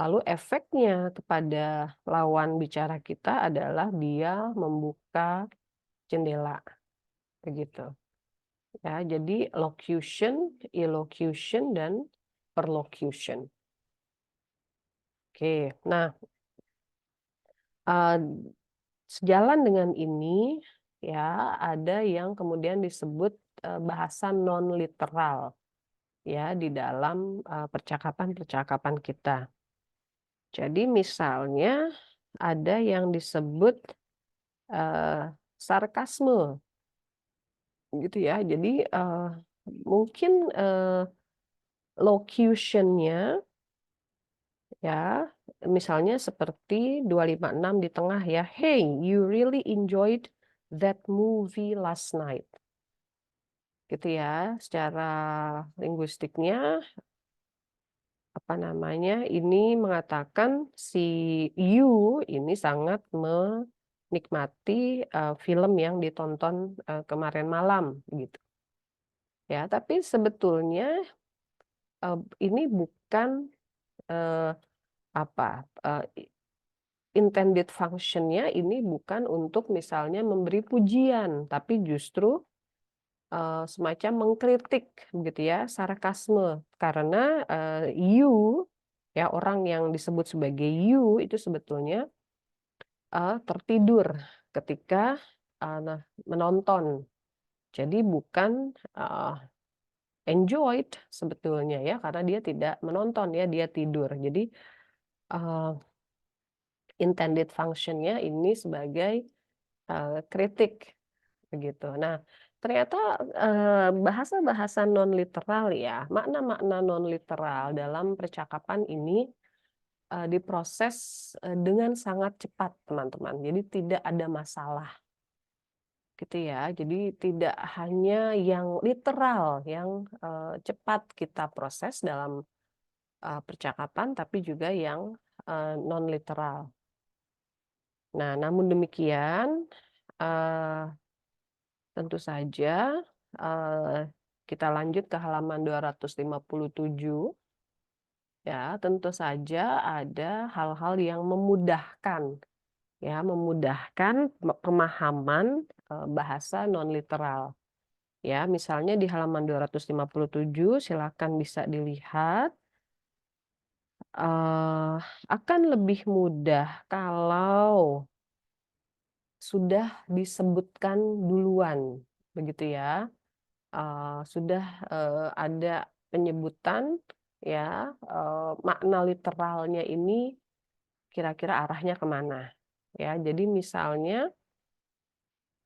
lalu efeknya kepada lawan bicara kita adalah dia membuka jendela, begitu. Ya, jadi locution, illocution, dan perlocution. Oke, nah sejalan dengan ini ya ada yang kemudian disebut bahasa non literal ya di dalam percakapan-percakapan kita. Jadi misalnya ada yang disebut sarkasme gitu ya. Jadi mungkin locutionnya Ya, misalnya seperti 256 di tengah ya, "Hey, you really enjoyed that movie last night." Gitu ya, secara linguistiknya, apa namanya, ini mengatakan si you ini sangat menikmati, film yang ditonton, kemarin malam, gitu. Ya, tapi sebetulnya, ini bukan, eee, apa, intended function-nya ini bukan untuk misalnya memberi pujian, tapi justru, semacam mengkritik begitu ya, sarkasme. Karena, you, ya orang yang disebut sebagai you itu sebetulnya, tertidur ketika, nah menonton. Jadi bukan, enjoyed sebetulnya ya, karena dia tidak menonton ya, dia tidur. Jadi, eee, intended function-nya ini sebagai, kritik. Begitu. Nah, ternyata, bahasa-bahasa non-literal ya, makna-makna non-literal dalam percakapan ini, diproses, dengan sangat cepat teman-teman. Jadi tidak ada masalah, gitu ya. Jadi tidak hanya yang literal yang, cepat kita proses dalam, percakapan, tapi juga yang, non-literal. Nah, namun demikian, eee tentu saja, eee, kita lanjut ke halaman 257, ya, tentu saja ada hal-hal yang memudahkan, ya, memudahkan pemahaman, bahasa non-literal. Ya, misalnya di halaman 257 silakan bisa dilihat, eee, akan lebih mudah kalau sudah disebutkan duluan, begitu ya. Sudah, ada penyebutan ya, makna literalnya ini kira-kira arahnya kemana ya. Jadi misalnya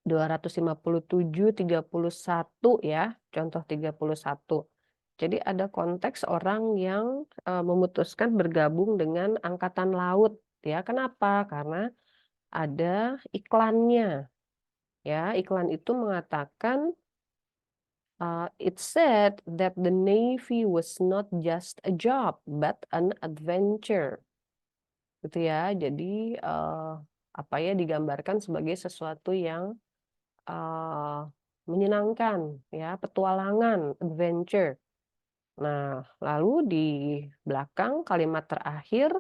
257, 31 ya, contoh 31. Jadi ada konteks orang yang, memutuskan bergabung dengan angkatan laut ya. Kenapa? Karena ada iklannya ya, iklan itu mengatakan, it said that the Navy was not just a job, but an adventure, gitu ya. Jadi, apa ya, digambarkan sebagai sesuatu yang, eee, menyenangkan ya, petualangan, adventure. Nah, lalu di belakang kalimat terakhir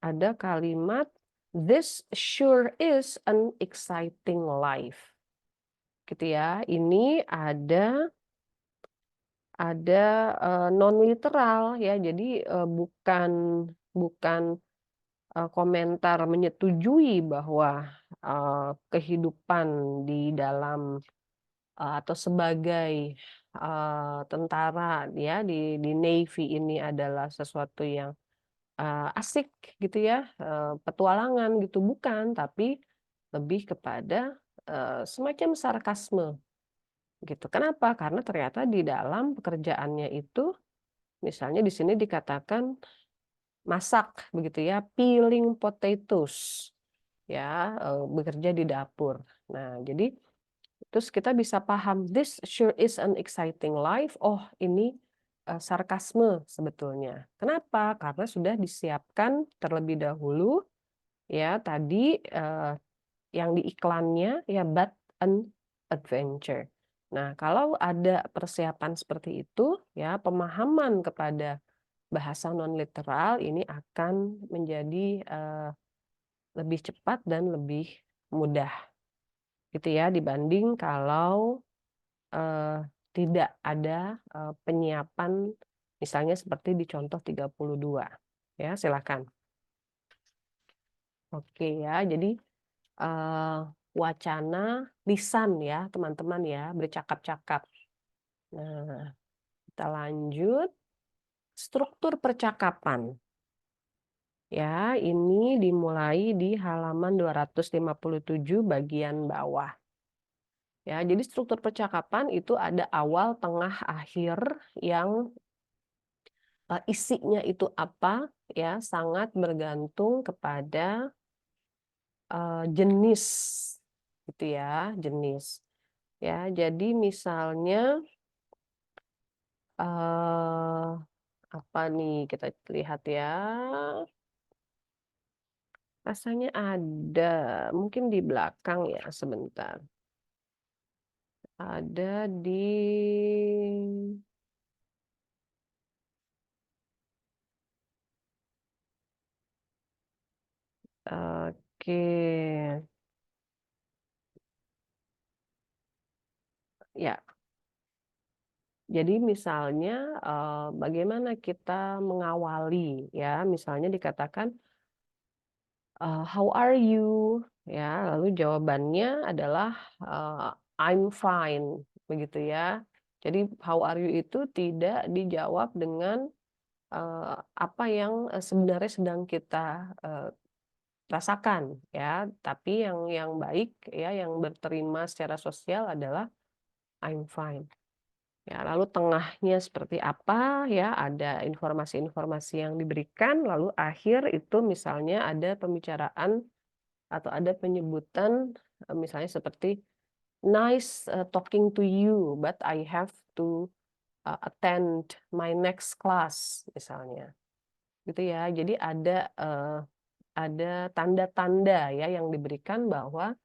ada kalimat, "This sure is an exciting life." Gitu ya. Ini ada, non literal ya, jadi, bukan bukan, komentar menyetujui bahwa, kehidupan di dalam, atau sebagai, tentara ya di Navy ini adalah sesuatu yang, asik gitu ya, petualangan gitu, bukan, tapi lebih kepada, semacam sarkasme gitu. Kenapa? Karena ternyata di dalam pekerjaannya itu misalnya di sini dikatakan masak begitu ya, peeling potatoes ya, bekerja di dapur. Nah, jadi terus kita bisa paham, this sure is an exciting life. Oh, ini, sarkasme sebetulnya. Kenapa? Karena sudah disiapkan terlebih dahulu ya tadi, yang di iklannya ya, but an adventure. Nah, kalau ada persiapan seperti itu ya, pemahaman kepada bahasa non-literal ini akan menjadi, lebih cepat dan lebih mudah, gitu ya, dibanding kalau, eee, tidak ada, penyiapan misalnya seperti di contoh 32. Ya, silakan. Oke ya, jadi, eee, wacana lisan ya, teman-teman ya, bercakap-cakap. Nah, kita lanjut, struktur percakapan. Ya, ini dimulai di halaman 257 bagian bawah. Ya, jadi struktur percakapan itu ada awal, tengah, akhir yang, isinya itu apa, ya sangat bergantung kepada jenis, gitu ya, jenis. Ya, jadi misalnya, eee, apa nih, kita lihat ya. Rasanya ada, mungkin di belakang ya, sebentar. Ada di oke, ya. Jadi misalnya, bagaimana kita mengawali ya, misalnya dikatakan, "How are you?" Ya, lalu jawabannya adalah, "I'm fine," begitu ya. Jadi how are you itu tidak dijawab dengan, apa yang, sebenarnya sedang kita, rasakan ya, tapi yang baik ya, yang berterima secara sosial adalah I'm fine. Ya, lalu tengahnya seperti apa ya, ada informasi-informasi yang diberikan, lalu akhir itu misalnya ada pembicaraan atau ada penyebutan, misalnya seperti, "Nice, talking to you, but I have to, attend my next class," misalnya, gitu ya. Jadi ada tanda-tanda ya yang diberikan bahwa,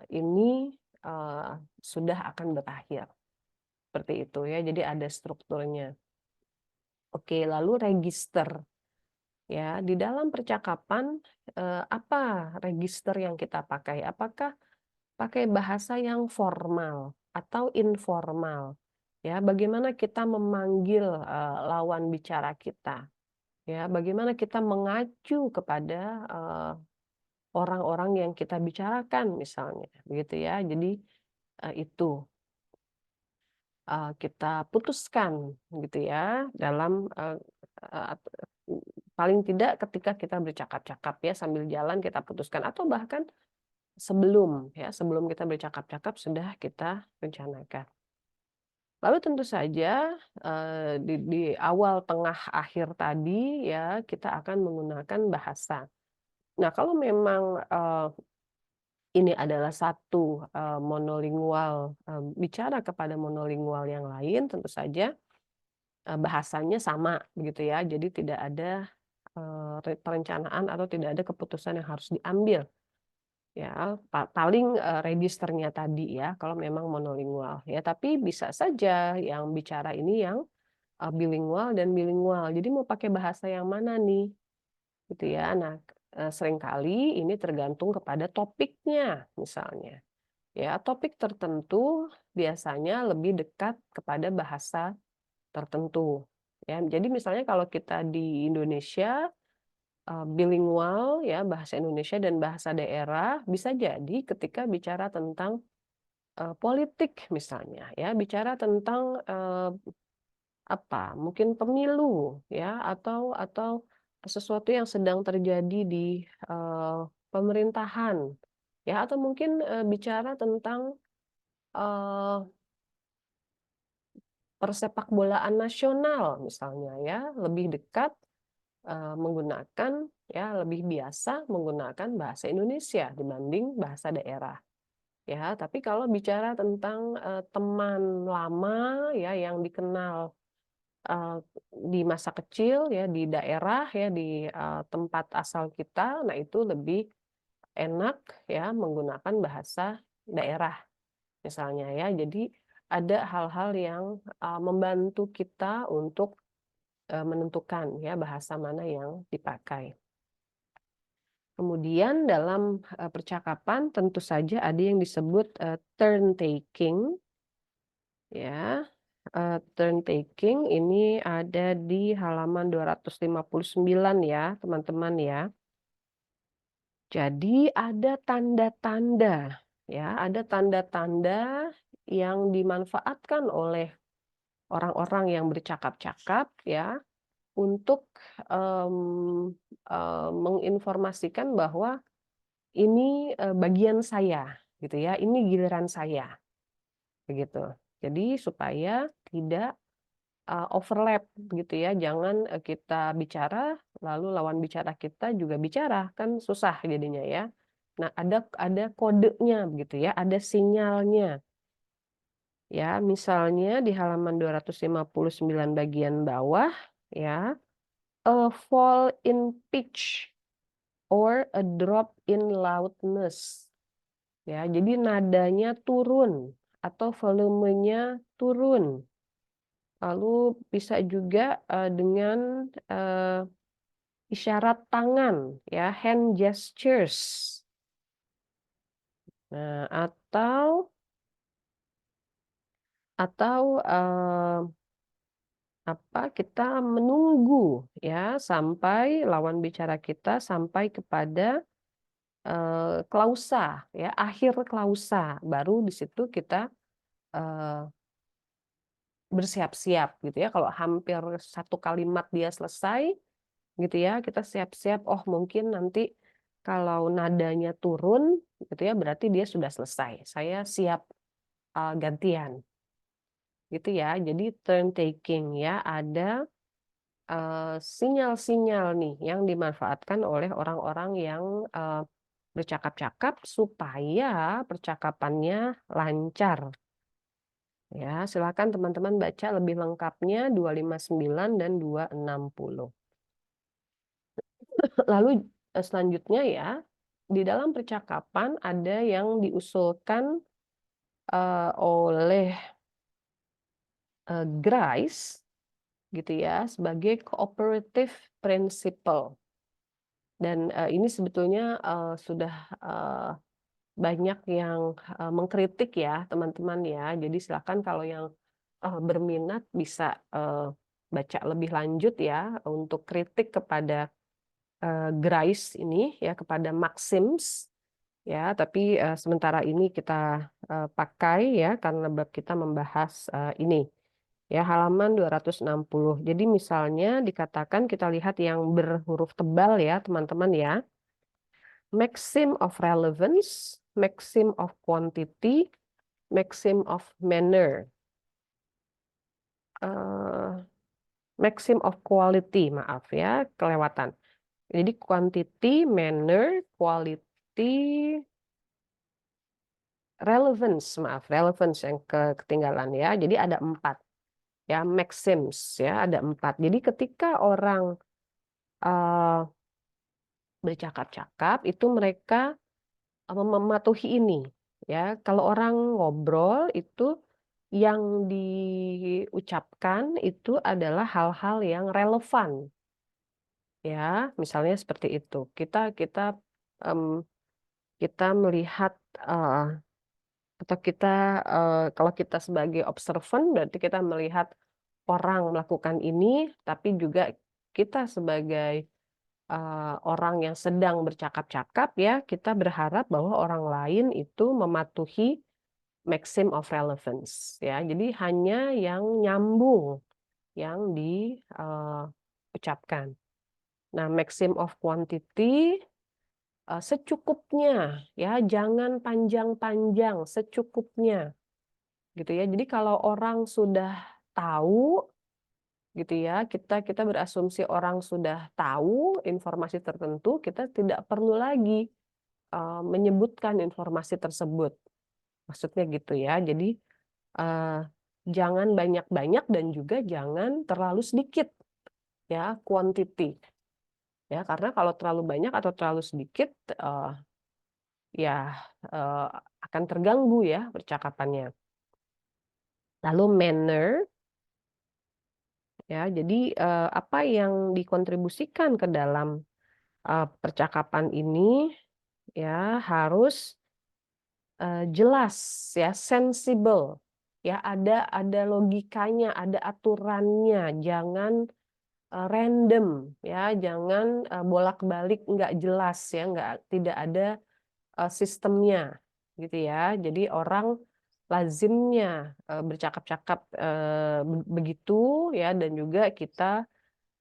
ini, eee, sudah akan berakhir, seperti itu ya, jadi ada strukturnya. Oke, lalu register, ya. Di dalam percakapan, apa register yang kita pakai? Apakah pakai bahasa yang formal atau informal? Ya, bagaimana kita memanggil, lawan bicara kita? Ya, bagaimana kita mengacu kepada, orang-orang yang kita bicarakan misalnya, begitu ya. Jadi, itu, kita putuskan gitu ya dalam, eee, paling tidak ketika kita bercakap-cakap ya, sambil jalan kita putuskan atau bahkan sebelum ya, sebelum kita bercakap-cakap sudah kita rencanakan. Lalu tentu saja, di awal, tengah, akhir tadi ya, kita akan menggunakan bahasa. Nah, kalau memang, ini adalah satu, monolingual, bicara kepada monolingual yang lain, tentu saja, bahasanya sama begitu ya. Jadi tidak ada, perencanaan atau tidak ada keputusan yang harus diambil ya, paling, registernya tadi ya, kalau memang monolingual ya. Tapi bisa saja yang bicara ini yang, bilingual dan bilingual. Jadi mau pakai bahasa yang mana nih, gitu ya. Nah, seringkali ini tergantung kepada topiknya misalnya. Ya, topik tertentu biasanya lebih dekat kepada bahasa tertentu, ya. Jadi misalnya kalau kita di Indonesia, bilingual ya, bahasa Indonesia dan bahasa daerah, bisa jadi ketika bicara tentang, politik misalnya ya, bicara tentang, apa, mungkin pemilu ya, atau sesuatu yang sedang terjadi di, pemerintahan, ya, atau mungkin, bicara tentang, eee persepakbolaan nasional misalnya ya, lebih dekat, menggunakan ya, lebih biasa menggunakan bahasa Indonesia dibanding bahasa daerah, ya. Tapi kalau bicara tentang, teman lama ya, yang dikenal, eee, di masa kecil ya, di daerah ya, di, tempat asal kita, nah itu lebih enak ya menggunakan bahasa daerah. Misalnya ya, jadi ada hal-hal yang, membantu kita untuk, menentukan ya bahasa mana yang dipakai. Kemudian dalam, percakapan tentu saja ada yang disebut, turn taking ya, turn taking ini ada di halaman 259 ya teman-teman ya. Jadi ada tanda-tanda ya, ada tanda-tanda yang dimanfaatkan oleh orang-orang yang bercakap-cakap ya, untuk, mmm, menginformasikan bahwa ini, bagian saya gitu ya, ini giliran saya, begitu. Jadi supaya tidak, overlap gitu ya, jangan, kita bicara, lalu lawan bicara kita juga bicara, kan susah jadinya ya. Nah, ada kodenya begitu ya, ada sinyalnya. Ya, misalnya di halaman 259 bagian bawah ya, a fall in pitch or a drop in loudness. Ya, jadi nadanya turun atau volumenya turun. Lalu bisa juga, dengan, isyarat tangan ya, hand gestures. Nah, atau kita menunggu ya, sampai lawan bicara kita sampai kepada, klausa ya, akhir klausa, baru di situ kita, eee, bersiap-siap gitu ya. Kalau hampir satu kalimat dia selesai gitu ya, kita siap-siap, oh mungkin nanti kalau nadanya turun gitu ya, berarti dia sudah selesai, saya siap, gantian, gitu ya. Jadi turn taking ya, ada, sinyal-sinyal nih yang dimanfaatkan oleh orang-orang yang, bercakap-cakap supaya percakapannya lancar. Ya, silakan teman-teman baca lebih lengkapnya 259 dan 260. Lalu, selanjutnya ya, di dalam percakapan ada yang diusulkan, oleh, Grice gitu ya, sebagai cooperative principle. Dan, ini sebetulnya, sudah, banyak yang, mengkritik ya teman-teman ya. Jadi silakan kalau yang, berminat bisa, baca lebih lanjut ya untuk kritik kepada, Grice ini ya, kepada Maxims. Ya, tapi, sementara ini kita, pakai ya karena bab kita membahas, ini, ya halaman 260. Jadi misalnya dikatakan kita lihat yang berhuruf tebal ya teman-teman ya. Maxim of relevance, maxim of quantity, maxim of manner. Maxim of quality, maaf ya, kelewatan. Jadi quantity, manner, quality, relevance, maaf, relevance yang ketinggalan ya. Jadi ada 4 ya, maxims ya, ada 4. Jadi ketika orang, eee, bercakap-cakap itu mereka, mematuhi ini ya. Kalau orang ngobrol itu yang diucapkan itu adalah hal-hal yang relevan ya, misalnya seperti itu. Kita kita, mmm, kita melihat, atau kita, kalau kita sebagai observan berarti kita melihat orang melakukan ini, tapi juga kita sebagai, orang yang sedang bercakap-cakap ya, kita berharap bahwa orang lain itu mematuhi maxim of relevance ya. Jadi hanya yang nyambung yang ucapkan. Nah, maxim of quantity, secukupnya ya, jangan panjang-panjang, secukupnya. Gitu ya. Jadi kalau orang sudah tahu gitu ya, kita berasumsi orang sudah tahu informasi tertentu, kita tidak perlu lagi, menyebutkan informasi tersebut. Maksudnya gitu ya. Jadi, eee, jangan banyak-banyak dan juga jangan terlalu sedikit ya, quantity. Ya, karena kalau terlalu banyak atau terlalu sedikit, ya, eee, akan terganggu ya percakapannya. Lalu manner. Ya, jadi, apa yang dikontribusikan ke dalam, percakapan ini, ya harus, jelas ya, sensibel, ya ada logikanya, ada aturannya, jangan, random ya, jangan, bolak-balik nggak jelas ya, tidak ada, sistemnya, gitu ya. Jadi orang lazimnya, bercakap-cakap, begitu ya dan juga kita,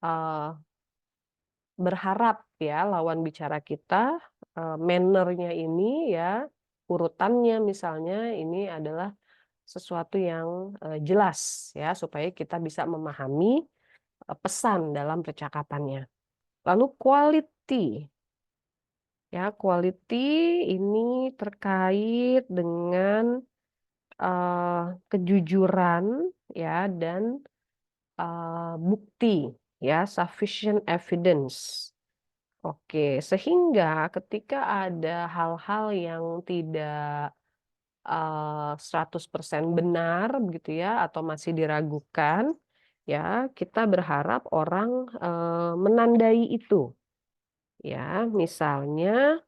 eee berharap ya lawan bicara kita, manner ini ya, urutannya misalnya ini adalah, sesuatu yang jelas ya, supaya kita bisa memahami pesan dalam percakapannya. Lalu quality. Ya, quality ini terkait dengan kejujuran ya dan bukti ya, sufficient evidence. Oke, sehingga ketika ada hal-hal yang tidak 100% benar begitu ya, atau masih diragukan, ya kita berharap orang menandai itu. Ya, misalnya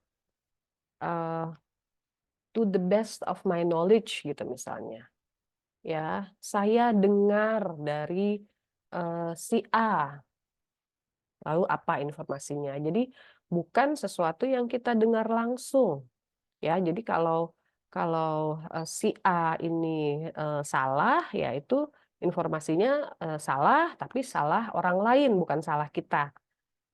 to the best of my knowledge gitu misalnya. Ya, saya dengar dari si A. Lalu apa informasinya? Jadi bukan sesuatu yang kita dengar langsung. Ya, jadi kalau si A ini salah, ya itu informasinya salah, tapi salah orang lain, bukan salah kita.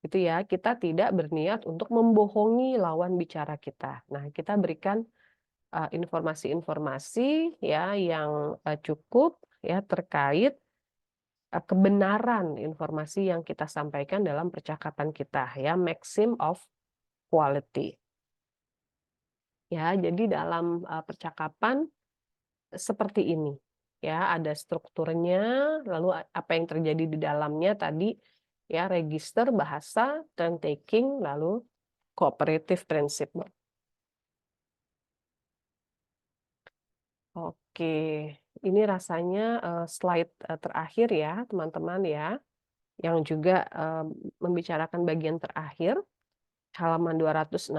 Gitu ya, kita tidak berniat untuk membohongi lawan bicara kita. Nah, kita berikan informasi-informasi ya yang cukup ya terkait kebenaran informasi yang kita sampaikan dalam percakapan kita ya, maxim of quality. Ya, jadi dalam percakapan seperti ini. Ya, ada strukturnya, lalu apa yang terjadi di dalamnya tadi ya, register, bahasa, turn taking, lalu cooperative principle. Oke, ini rasanya slide terakhir ya, teman-teman ya, yang juga membicarakan bagian terakhir, halaman 262.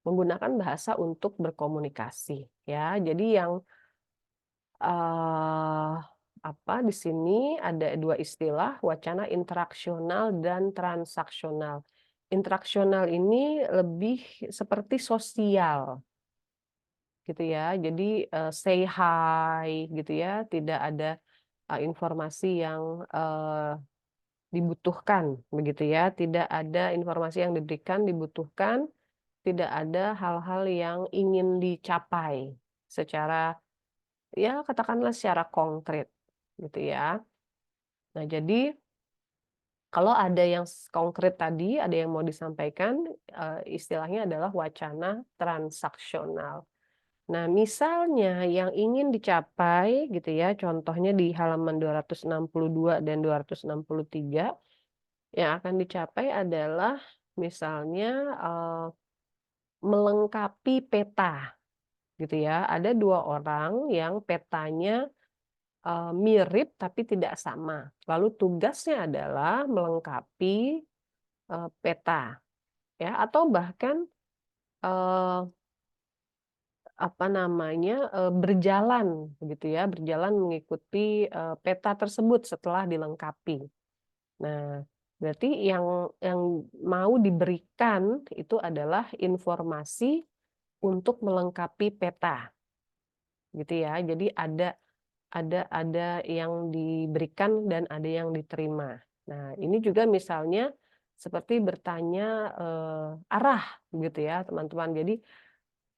Menggunakan bahasa untuk berkomunikasi ya. Jadi yang apa di sini ada dua istilah, wacana interaksional dan transaksional. Interaksional ini lebih seperti sosial gitu ya. Jadi say hi gitu ya, tidak ada informasi yang dibutuhkan begitu ya, tidak ada informasi yang diberikan dibutuhkan, tidak ada hal-hal yang ingin dicapai secara ya katakanlah secara konkret gitu ya. Nah, jadi kalau ada yang konkret tadi, ada yang mau disampaikan, istilahnya adalah wacana transaksional. Nah, misalnya yang ingin dicapai gitu ya, contohnya di halaman 262 dan 263, yang akan dicapai adalah misalnya melengkapi peta gitu ya. Ada dua orang yang petanya mirip tapi tidak sama. Lalu tugasnya adalah melengkapi peta ya, atau bahkan apa namanya, berjalan begitu ya, berjalan mengikuti peta tersebut setelah dilengkapi. Nah, berarti yang mau diberikan itu adalah informasi untuk melengkapi peta gitu ya. Jadi ada yang diberikan dan ada yang diterima. Nah, ini juga misalnya seperti bertanya arah gitu ya, teman-teman. Jadi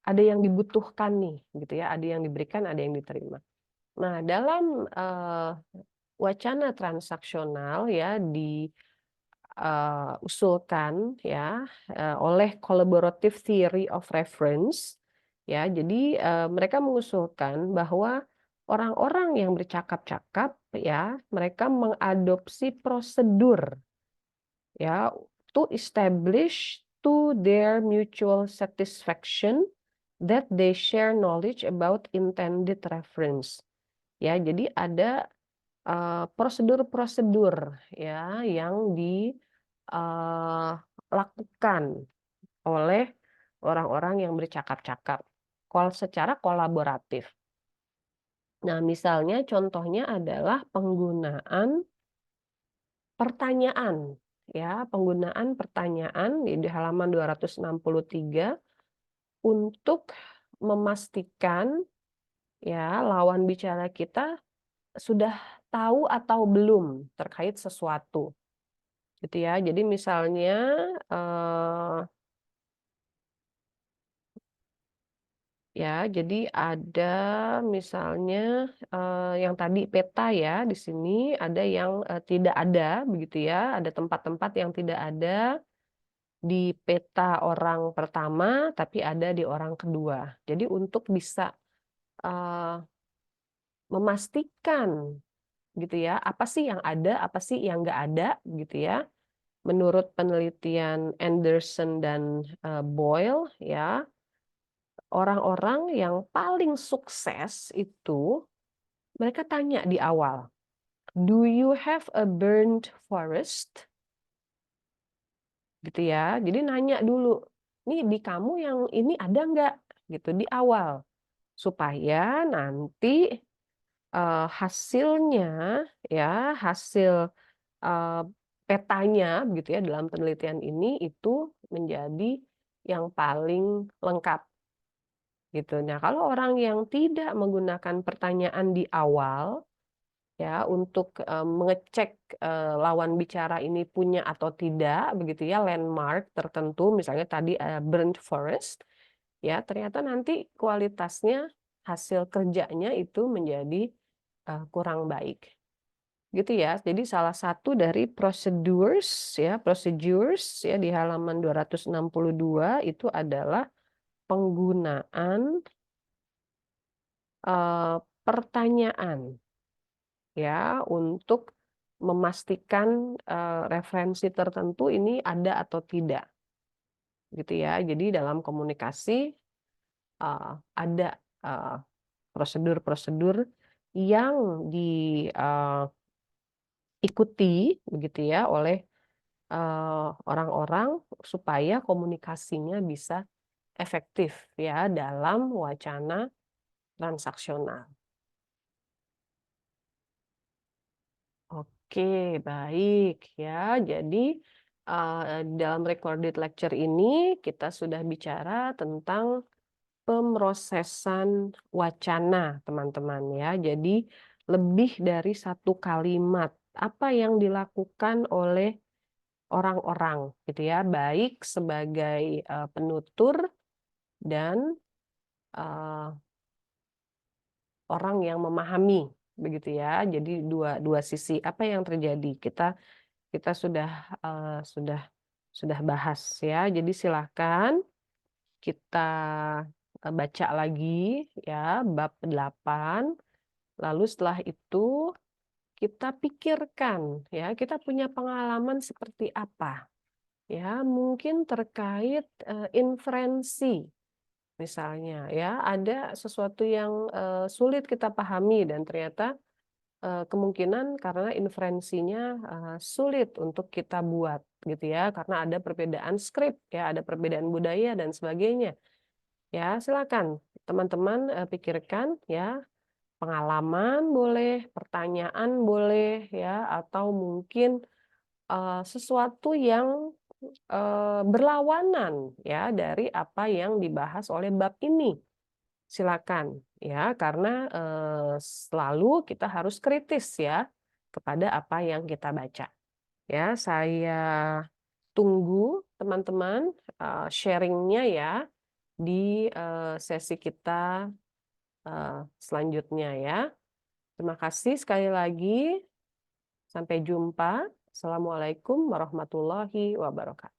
ada yang dibutuhkan nih gitu ya, ada yang diberikan, ada yang diterima. Nah, dalam wacana transaksional ya diusulkan ya oleh collaborative theory of reference ya. Jadi mereka mengusulkan bahwa orang-orang yang bercakap-cakap ya, mereka mengadopsi prosedur ya to establish to their mutual satisfaction that they share knowledge about intended reference. Ya, jadi ada prosedur-prosedur ya yang dilakukan oleh orang-orang yang bercakap-cakap secara kolaboratif. Nah, misalnya contohnya adalah penggunaan pertanyaan ya, penggunaan pertanyaan di halaman 263 untuk memastikan ya lawan bicara kita sudah tahu atau belum terkait sesuatu, gitu ya. Jadi misalnya Ya, jadi ada misalnya, yang tadi peta ya, di sini ada yang, tidak ada begitu ya, ada tempat-tempat yang tidak ada di peta orang pertama, tapi ada di orang kedua. Jadi untuk bisa, eee, memastikan gitu ya, apa sih yang ada, apa sih yang nggak ada gitu ya. Menurut penelitian Anderson dan, Boyle ya, orang-orang yang paling sukses itu mereka tanya di awal, "Do you have a burnt forest?" Gitu ya. Jadi nanya dulu, "Nih di kamu yang ini ada nggak?" Gitu di awal. Supaya nanti, hasilnya ya, hasil, eee, petanya begitu ya dalam penelitian ini itu menjadi yang paling lengkap gitu. Nah, kalau orang yang tidak menggunakan pertanyaan di awal ya, untuk, mengecek, lawan bicara ini punya atau tidak begitu ya, landmark tertentu misalnya tadi, burnt forest, ya ternyata nanti kualitasnya, hasil kerjanya itu menjadi, kurang baik, gitu ya. Jadi salah satu dari procedures ya di halaman 262 itu adalah penggunaan, pertanyaan. Ya, untuk memastikan, referensi tertentu ini ada atau tidak, gitu ya. Jadi dalam komunikasi, ada, eee, prosedur-prosedur yang ikuti begitu ya oleh, orang-orang supaya komunikasinya bisa efektif ya dalam wacana transaksional. Oke, baik ya. Jadi, dalam recorded lecture ini kita sudah bicara tentang pemrosesan wacana, teman-teman ya. Jadi lebih dari satu kalimat, apa yang dilakukan oleh orang-orang gitu ya, baik sebagai, penutur dan, eee, orang yang memahami, begitu ya. Jadi dua dua sisi, apa yang terjadi, kita sudah bahas ya. Jadi silakan kita, baca lagi ya bab 8, lalu setelah itu kita pikirkan ya, kita punya pengalaman seperti apa ya, mungkin terkait, inferensi misalnya ya, ada sesuatu yang, sulit kita pahami dan ternyata kemungkinan karena inferensinya, sulit untuk kita buat gitu ya, karena ada perbedaan skrip ya, ada perbedaan budaya dan sebagainya. Ya silakan teman-teman, pikirkan ya, pengalaman boleh, pertanyaan boleh ya, atau mungkin, sesuatu yang, berlawanan ya dari apa yang dibahas oleh bab ini. Silakan ya, karena, selalu kita harus kritis ya, kepada apa yang kita baca. Ya, saya tunggu teman-teman, sharing-nya ya, di, sesi kita, selanjutnya ya. Terima kasih sekali lagi, sampai jumpa. Assalamualaikum warahmatullahi wabarakatuh.